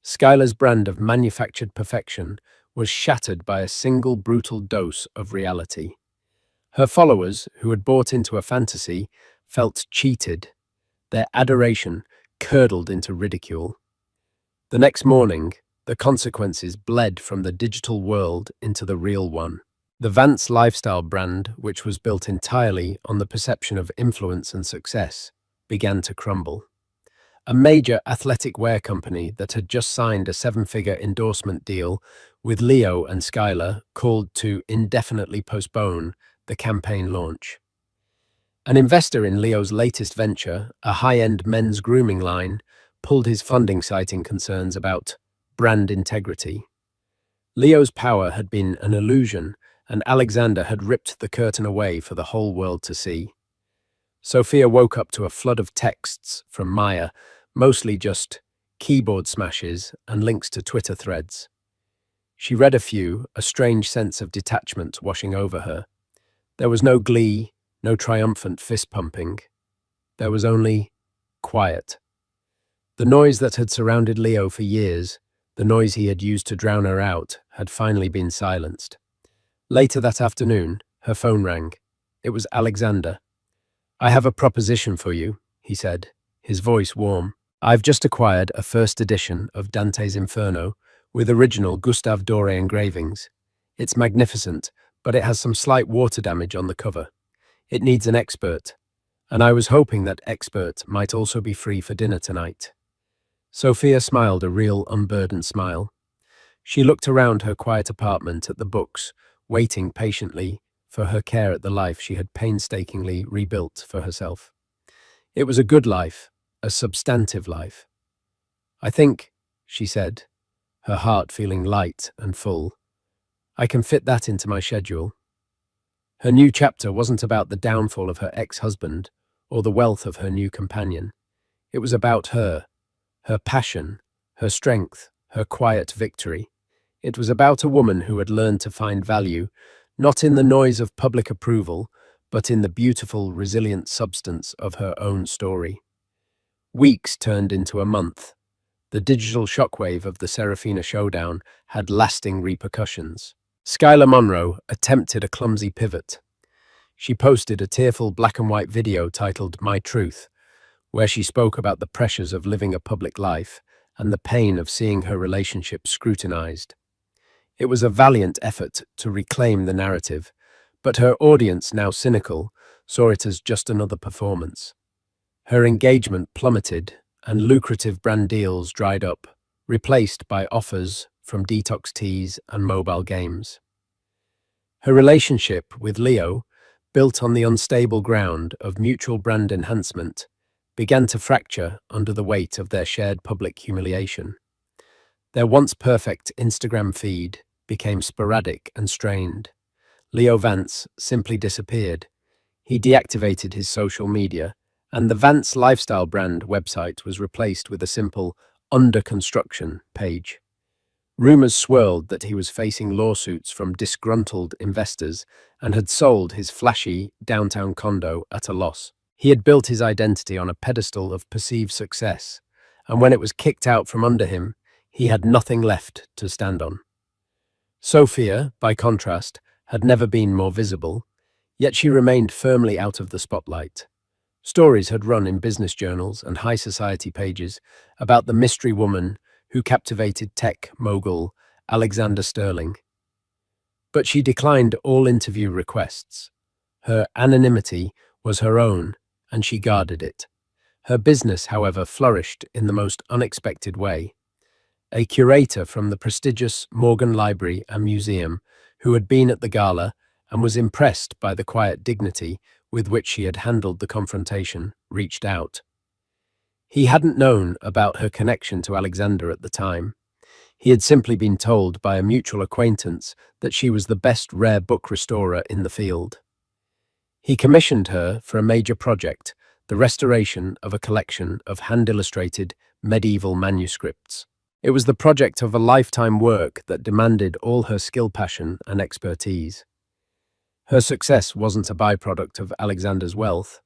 Skylar's brand of manufactured perfection was shattered by a single brutal dose of reality. Her followers, who had bought into a fantasy, felt cheated. Their adoration curdled into ridicule. The next morning, the consequences bled from the digital world into the real one. The Vance lifestyle brand, which was built entirely on the perception of influence and success, began to crumble. A major athletic wear company that had just signed a seven-figure endorsement deal with Leo and Skylar called to indefinitely postpone the campaign launch. An investor in Leo's latest venture, a high-end men's grooming line, pulled his funding citing concerns about brand integrity. Leo's power had been an illusion, and Alexander had ripped the curtain away for the whole world to see. Sophia woke up to a flood of texts from Maya, mostly just keyboard smashes and links to Twitter threads. She read a few, a strange sense of detachment washing over her. There was no glee, no triumphant fist-pumping. There was only quiet. The noise that had surrounded Leo for years, the noise he had used to drown her out, had finally been silenced. Later that afternoon, her phone rang. It was Alexander. "I have a proposition for you," he said, his voice warm. "I've just acquired a first edition of Dante's Inferno with original Gustave Doré engravings. It's magnificent, but it has some slight water damage on the cover. It needs an expert, and I was hoping that expert might also be free for dinner tonight." Sophia smiled a real unburdened smile. She looked around her quiet apartment at the books, waiting patiently for her care at the life she had painstakingly rebuilt for herself. It was a good life, a substantive life. "I think," she said, her heart feeling light and full, "I can fit that into my schedule." Her new chapter wasn't about the downfall of her ex-husband or the wealth of her new companion. It was about her passion, her strength, her quiet victory. It was about a woman who had learned to find value, not in the noise of public approval, but in the beautiful, resilient substance of her own story. Weeks turned into a month. The digital shockwave of the Serafina showdown had lasting repercussions. Skylar Monroe attempted a clumsy pivot. She posted a tearful black and white video titled "My Truth," where she spoke about the pressures of living a public life and the pain of seeing her relationship scrutinized. It was a valiant effort to reclaim the narrative, but her audience, now cynical, saw it as just another performance. Her engagement plummeted, and lucrative brand deals dried up, replaced by offers from detox teas and mobile games. Her relationship with Leo, built on the unstable ground of mutual brand enhancement, began to fracture under the weight of their shared public humiliation. Their once perfect Instagram feed became sporadic and strained. Leo Vance simply disappeared. He deactivated his social media, and the Vance lifestyle brand website was replaced with a simple "under construction" page. Rumors swirled that he was facing lawsuits from disgruntled investors and had sold his flashy downtown condo at a loss. He had built his identity on a pedestal of perceived success, and when it was kicked out from under him, he had nothing left to stand on. Sophia, by contrast, had never been more visible, yet she remained firmly out of the spotlight. Stories had run in business journals and high society pages about the mystery woman who captivated tech mogul Alexander Sterling. But she declined all interview requests. Her anonymity was her own, and she guarded it. Her business, however, flourished in the most unexpected way. A curator from the prestigious Morgan Library and Museum, who had been at the gala and was impressed by the quiet dignity with which she had handled the confrontation, reached out. He hadn't known about her connection to Alexander at the time. He had simply been told by a mutual acquaintance that she was the best rare book restorer in the field. He commissioned her for a major project, the restoration of a collection of hand-illustrated medieval manuscripts. It was the project of a lifetime work that demanded all her skill, passion, and expertise. Her success wasn't a byproduct of Alexander's wealth.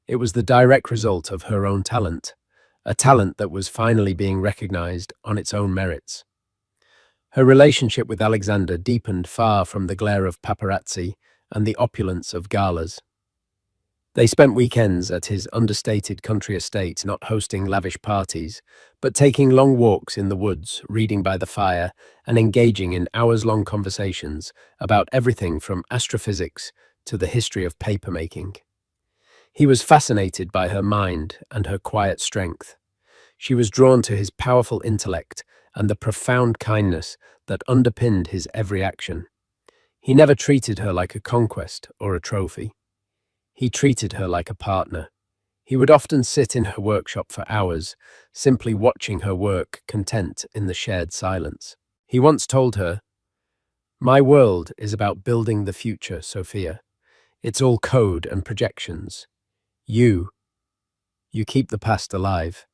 It was the direct result of her own talent, a talent that was finally being recognized on its own merits. Her relationship with Alexander deepened far from the glare of paparazzi and the opulence of galas. They spent weekends at his understated country estate, not hosting lavish parties, but taking long walks in the woods, reading by the fire, and engaging in hours-long conversations about everything from astrophysics to the history of papermaking. He was fascinated by her mind and her quiet strength. She was drawn to his powerful intellect and the profound kindness that underpinned his every action. He never treated her like a conquest or a trophy. He treated her like a partner. He would often sit in her workshop for hours, simply watching her work, content in the shared silence. He once told her, "My world is about building the future, Sophia. It's all code and projections. You keep the past alive.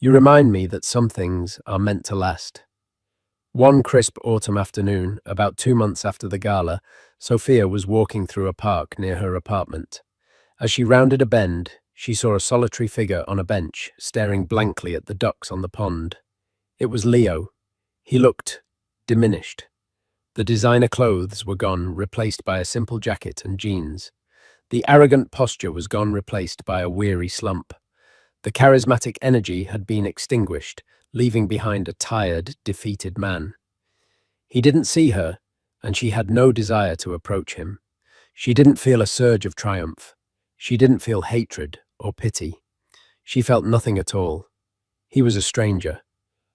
You remind me that some things are meant to last." One crisp autumn afternoon, about 2 months after the gala, Sophia was walking through a park near her apartment. As she rounded a bend, she saw a solitary figure on a bench, staring blankly at the ducks on the pond. It was Leo. He looked diminished. The designer clothes were gone, replaced by a simple jacket and jeans. The arrogant posture was gone, replaced by a weary slump. The charismatic energy had been extinguished, leaving behind a tired, defeated man. He didn't see her, and she had no desire to approach him. She didn't feel a surge of triumph. She didn't feel hatred or pity. She felt nothing at all. He was a stranger,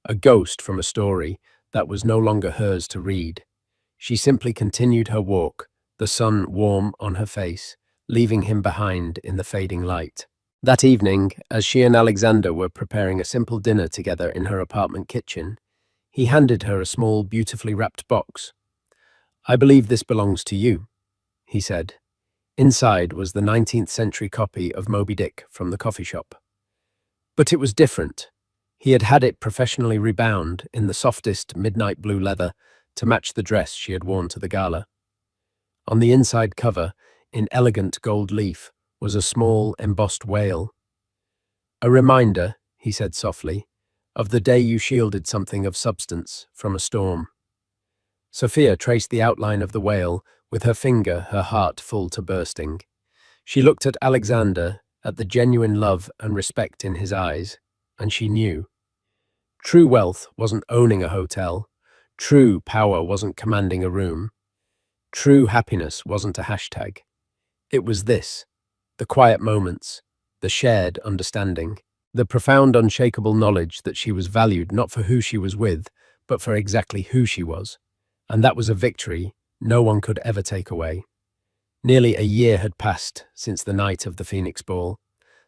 a ghost from a story that was no longer hers to read. She simply continued her walk, the sun warm on her face, leaving him behind in the fading light. That evening, as she and Alexander were preparing a simple dinner together in her apartment kitchen, he handed her a small, beautifully wrapped box. "I believe this belongs to you," he said. Inside was the 19th century copy of Moby Dick from the coffee shop. But it was different. He had had it professionally rebound in the softest midnight blue leather to match the dress she had worn to the gala. On the inside cover, in elegant gold leaf, was a small, embossed whale. "A reminder," he said softly, "of the day you shielded something of substance from a storm." Sophia traced the outline of the whale with her finger, her heart full to bursting. She looked at Alexander, at the genuine love and respect in his eyes, and she knew. True wealth wasn't owning a hotel. True power wasn't commanding a room. True happiness wasn't a hashtag. It was this: the quiet moments, the shared understanding, the profound, unshakable knowledge that she was valued not for who she was with, but for exactly who she was. And that was a victory no one could ever take away. Nearly a year had passed since the night of the Phoenix Ball.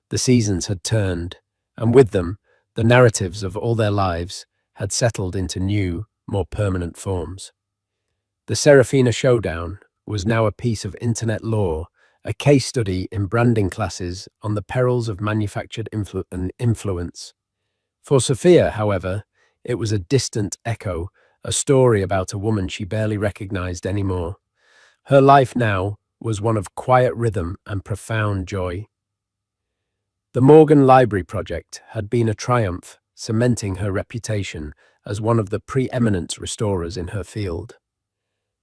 The seasons had turned, and with them, the narratives of all their lives had settled into new, more permanent forms. The Serafina Showdown was now a piece of internet lore, a case study in branding classes on the perils of manufactured influence. For Sophia, however, it was a distant echo, a story about a woman she barely recognized anymore. Her life now was one of quiet rhythm and profound joy. The Morgan Library Project had been a triumph, cementing her reputation as one of the preeminent restorers in her field.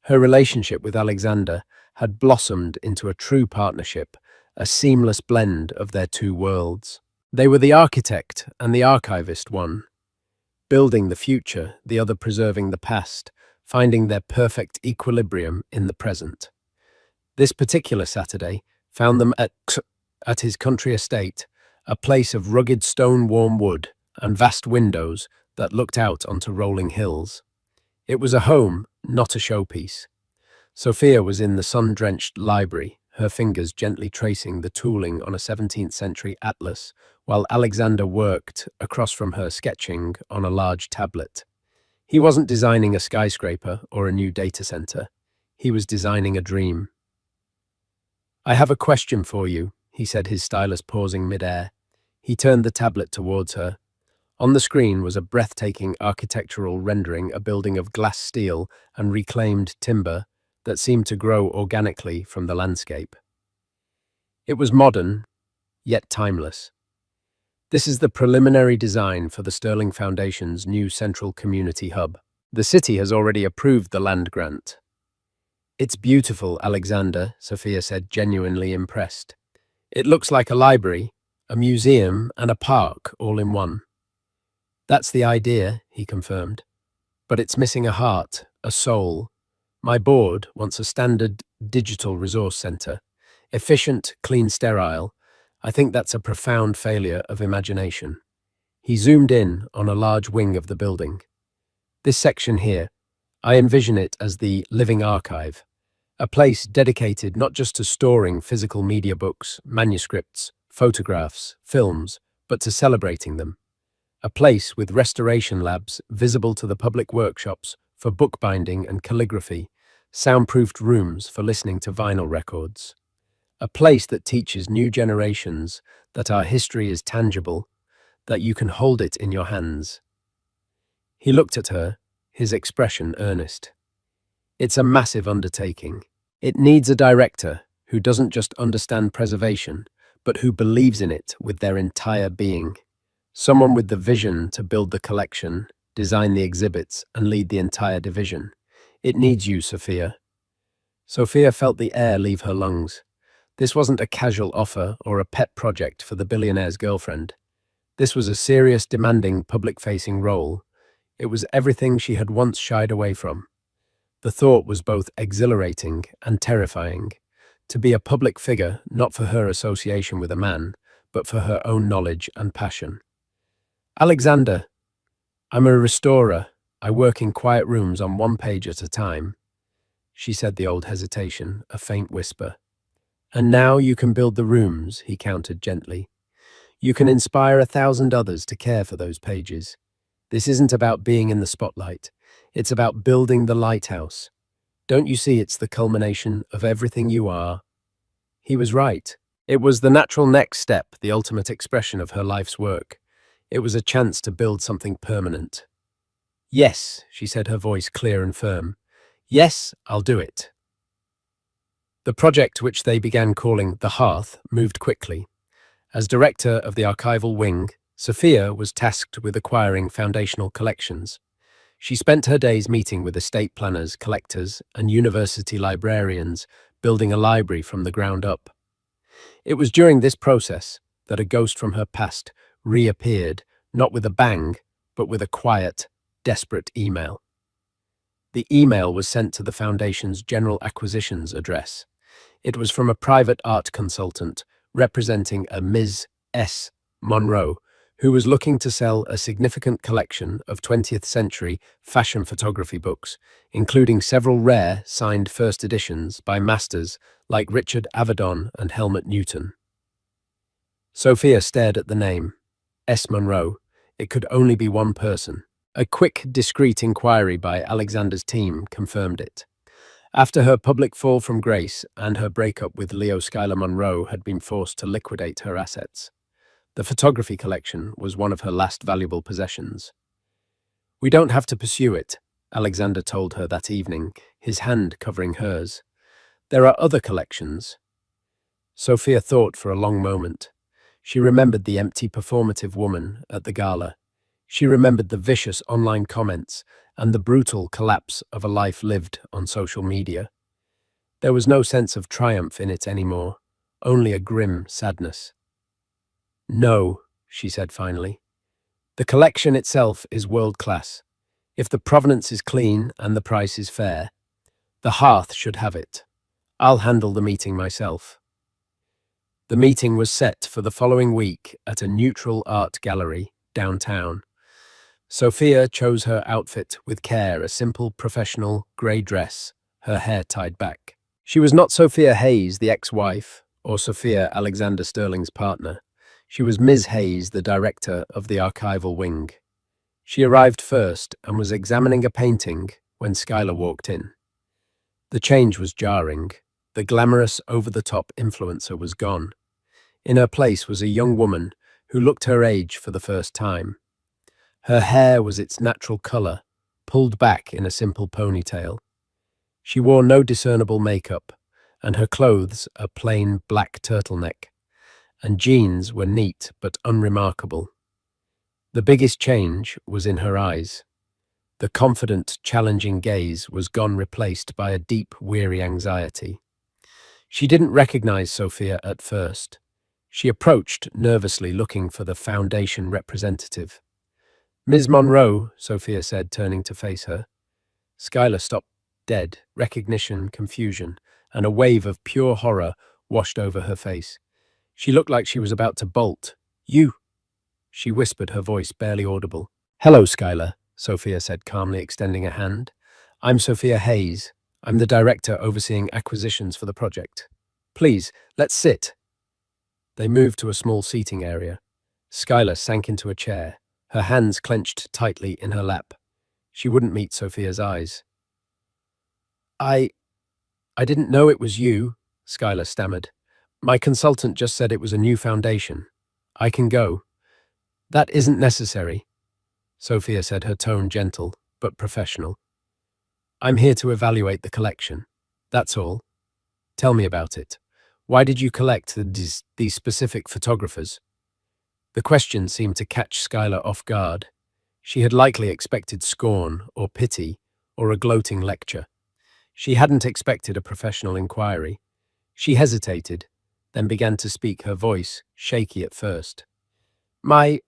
Her relationship with Alexander had blossomed into a true partnership, a seamless blend of their two worlds. They were the architect and the archivist, one building the future, the other preserving the past, finding their perfect equilibrium in the present. This particular Saturday found them at his country estate, a place of rugged stone-warm wood and vast windows that looked out onto rolling hills. It was a home, not a showpiece. Sophia was in the sun-drenched library, her fingers gently tracing the tooling on a 17th century atlas, while Alexander worked across from her, sketching on a large tablet. He wasn't designing a skyscraper or a new data center. He was designing a dream. "I have a question for you," he said, his stylus pausing mid-air. He turned the tablet towards her. On the screen was a breathtaking architectural rendering, a building of glass steel and reclaimed timber that seemed to grow organically from the landscape. It was modern, yet timeless. "This is the preliminary design for the Sterling Foundation's new central community hub. The city has already approved the land grant." "It's beautiful, Alexander," Sophia said, genuinely impressed. It looks like a library, a museum, and a park all in one. That's the idea, he confirmed. But it's missing a heart, a soul. My board wants a standard digital resource center. Efficient, clean, sterile. I think that's a profound failure of imagination. He zoomed in on a large wing of the building. This section here, I envision it as the living archive, a place dedicated not just to storing physical media books, manuscripts, photographs, films, but to celebrating them. A place with restoration labs visible to the public workshops for bookbinding and calligraphy, soundproofed rooms for listening to vinyl records. A place that teaches new generations that our history is tangible, that you can hold it in your hands. He looked at her, his expression earnest. It's a massive undertaking. It needs a director who doesn't just understand preservation, but who believes in it with their entire being. Someone with the vision to build the collection, design the exhibits, and lead the entire division. It needs you, Sophia. Sophia felt the air leave her lungs. This wasn't a casual offer or a pet project for the billionaire's girlfriend. This was a serious, demanding, public-facing role. It was everything she had once shied away from. The thought was both exhilarating and terrifying. To be a public figure, not for her association with a man, but for her own knowledge and passion. Alexander, I'm a restorer. I work in quiet rooms on one page at a time. She said the old hesitation, a faint whisper. And now you can build the rooms, he countered gently. You can inspire 1,000 others to care for those pages. This isn't about being in the spotlight. It's about building the lighthouse. Don't you see it's the culmination of everything you are? He was right. It was the natural next step, the ultimate expression of her life's work. It was a chance to build something permanent. Yes, she said, her voice clear and firm. Yes, I'll do it. The project, which they began calling The Hearth, moved quickly. As director of the archival wing, Sophia was tasked with acquiring foundational collections. She spent her days meeting with estate planners, collectors, and university librarians, building a library from the ground up. It was during this process that a ghost from her past reappeared, not with a bang, but with a quiet, desperate email. The email was sent to the Foundation's General Acquisitions address. It was from a private art consultant representing a Ms. S. Monroe, who was looking to sell a significant collection of 20th century fashion photography books, including several rare signed first editions by masters like Richard Avedon and Helmut Newton. Sophia stared at the name. S. Monroe. It could only be one person. A quick, discreet inquiry by Alexander's team confirmed it. After her public fall from grace and her breakup with Leo Schuyler Monroe had been forced to liquidate her assets, the photography collection was one of her last valuable possessions. We don't have to pursue it, Alexander told her that evening, his hand covering hers. There are other collections. Sophia thought for a long moment. She remembered the empty performative woman at the gala. She remembered the vicious online comments and the brutal collapse of a life lived on social media. There was no sense of triumph in it anymore, only a grim sadness. No, she said finally. The collection itself is world-class. If the provenance is clean and the price is fair, the Hearth should have it. I'll handle the meeting myself. The meeting was set for the following week at a neutral art gallery downtown. Sophia chose her outfit with care, a simple, professional, grey dress, her hair tied back. She was not Sophia Hayes, the ex-wife, or Sophia Alexander Sterling's partner. She was Ms. Hayes, the director of the archival wing. She arrived first and was examining a painting when Schuyler walked in. The change was jarring. The glamorous, over-the-top influencer was gone. In her place was a young woman who looked her age for the first time. Her hair was its natural colour, pulled back in a simple ponytail. She wore no discernible makeup, and her clothes a plain black turtleneck, and jeans were neat but unremarkable. The biggest change was in her eyes. The confident, challenging gaze was gone, replaced by a deep, weary anxiety. She didn't recognize Sophia at first. She approached, nervously looking for the Foundation representative. "Ms. Monroe," Sophia said, turning to face her. Skylar stopped dead, recognition, confusion, and a wave of pure horror washed over her face. She looked like she was about to bolt. "You," she whispered, her voice barely audible. "Hello, Skylar," Sophia said calmly, extending a hand. "I'm Sophia Hayes. I'm the director overseeing acquisitions for the project. Please, let's sit." They moved to a small seating area. Skylar sank into a chair, her hands clenched tightly in her lap. She wouldn't meet Sophia's eyes. I didn't know it was you," Skylar stammered. "My consultant just said it was a new foundation. I can go." "That isn't necessary," Sophia said, her tone gentle but professional. "I'm here to evaluate the collection. That's all. Tell me about it. Why did you collect these specific photographers?" The question seemed to catch Skylar off guard. She had likely expected scorn or pity or a gloating lecture. She hadn't expected a professional inquiry. She hesitated, then began to speak, her voice shaky at first. My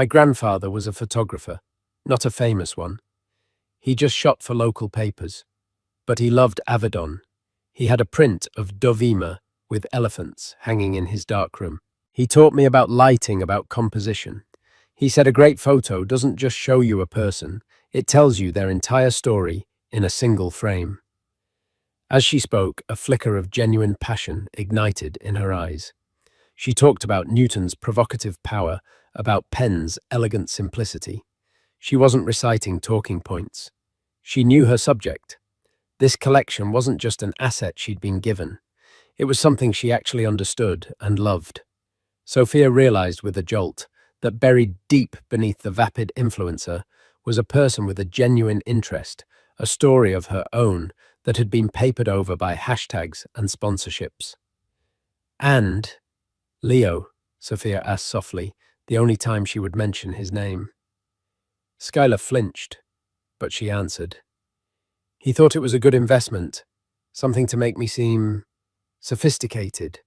grandfather was a photographer, not a famous one. He just shot for local papers. But he loved Avedon. He had a print of Dovima with elephants hanging in his darkroom. He taught me about lighting, about composition. He said a great photo doesn't just show you a person, it tells you their entire story in a single frame. As she spoke, a flicker of genuine passion ignited in her eyes. She talked about Newton's provocative power, about Penn's elegant simplicity. She wasn't reciting talking points. She knew her subject. This collection wasn't just an asset she'd been given. It was something she actually understood and loved. Sophia realized with a jolt that buried deep beneath the vapid influencer was a person with a genuine interest, a story of her own that had been papered over by hashtags and sponsorships. "And Leo," Sophia asked softly, the only time she would mention his name. Skylar flinched, but she answered. "He thought it was a good investment, something to make me seem sophisticated.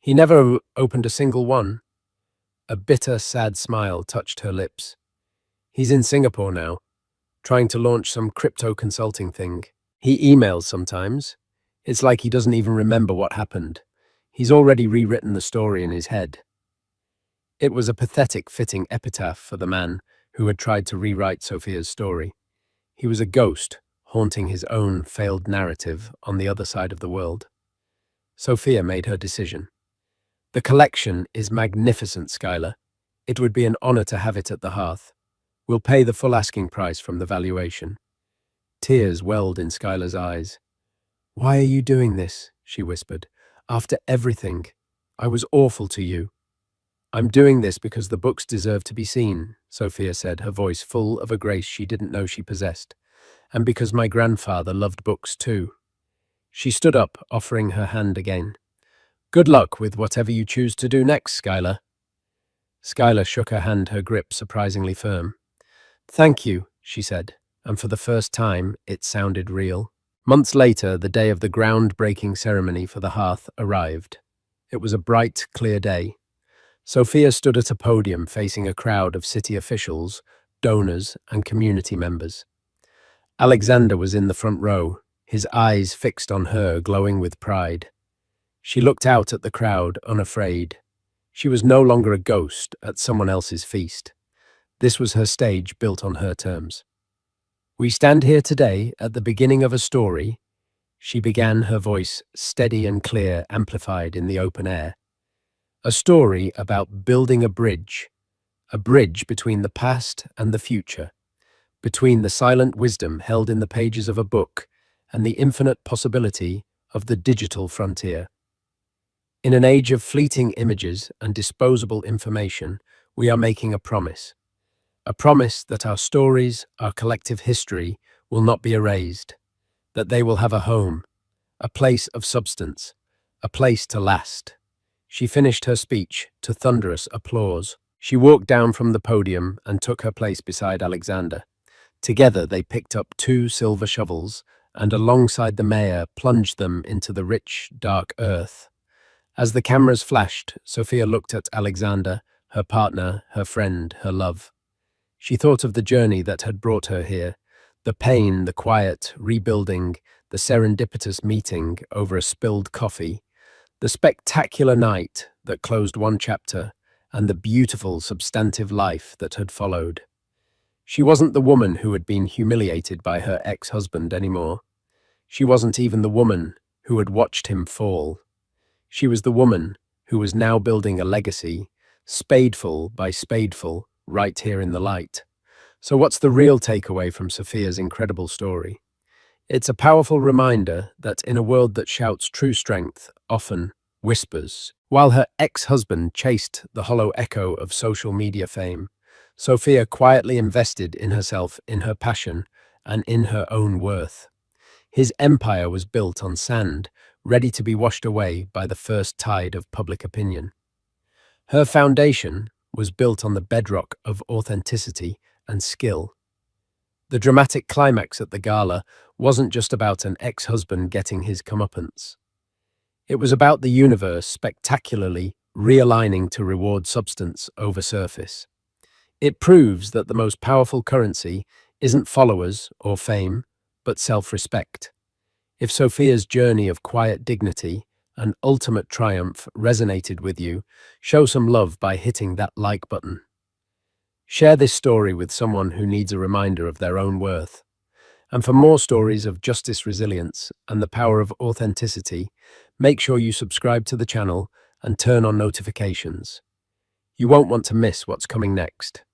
He never opened a single one." A bitter, sad smile touched her lips. "He's in Singapore now, trying to launch some crypto consulting thing. He emails sometimes. It's like he doesn't even remember what happened. He's already rewritten the story in his head." It was a pathetic, fitting epitaph for the man who had tried to rewrite Sophia's story. He was a ghost, haunting his own failed narrative on the other side of the world. Sophia made her decision. "The collection is magnificent, Skylar. It would be an honor to have it at the hearth. We'll pay the full asking price from the valuation." Tears welled in Skylar's eyes. "Why are you doing this?" she whispered. "After everything, I was awful to you." "I'm doing this because the books deserve to be seen," Sophia said, her voice full of a grace she didn't know she possessed. "And because my grandfather loved books too." She stood up, offering her hand again. "Good luck with whatever you choose to do next, Skylar." Skylar shook her hand, her grip surprisingly firm. "Thank you," she said, and for the first time, it sounded real. Months later, the day of the groundbreaking ceremony for the hearth arrived. It was a bright, clear day. Sophia stood at a podium facing a crowd of city officials, donors, and community members. Alexander was in the front row, his eyes fixed on her, glowing with pride. She looked out at the crowd, unafraid. She was no longer a ghost at someone else's feast. This was her stage, built on her terms. "We stand here today at the beginning of a story," she began, her voice steady and clear, amplified in the open air. "A story about building a bridge between the past and the future, between the silent wisdom held in the pages of a book and the infinite possibility of the digital frontier. In an age of fleeting images and disposable information, we are making a promise that our stories, our collective history, will not be erased, that they will have a home, a place of substance, a place to last." She finished her speech to thunderous applause. She walked down from the podium and took her place beside Alexander. Together they picked up 2 silver shovels and alongside the mayor plunged them into the rich, dark earth. As the cameras flashed, Sophia looked at Alexander, her partner, her friend, her love. She thought of the journey that had brought her here, the pain, the quiet, rebuilding, the serendipitous meeting over a spilled coffee, the spectacular night that closed one chapter, and the beautiful, substantive life that had followed. She wasn't the woman who had been humiliated by her ex-husband anymore. She wasn't even the woman who had watched him fall. She was the woman who was now building a legacy, spadeful by spadeful, right here in the light. So what's the real takeaway from Sophia's incredible story? It's a powerful reminder that in a world that shouts true strength, often whispers. While her ex-husband chased the hollow echo of social media fame, Sophia quietly invested in herself, in her passion, and in her own worth. His empire was built on sand, ready to be washed away by the first tide of public opinion. Her foundation was built on the bedrock of authenticity and skill. The dramatic climax at the gala wasn't just about an ex-husband getting his comeuppance. It was about the universe spectacularly realigning to reward substance over surface. It proves that the most powerful currency isn't followers or fame, but self-respect. If Sophia's journey of quiet dignity and ultimate triumph resonated with you, show some love by hitting that like button. Share this story with someone who needs a reminder of their own worth. And for more stories of justice, resilience, and the power of authenticity, make sure you subscribe to the channel and turn on notifications. You won't want to miss what's coming next.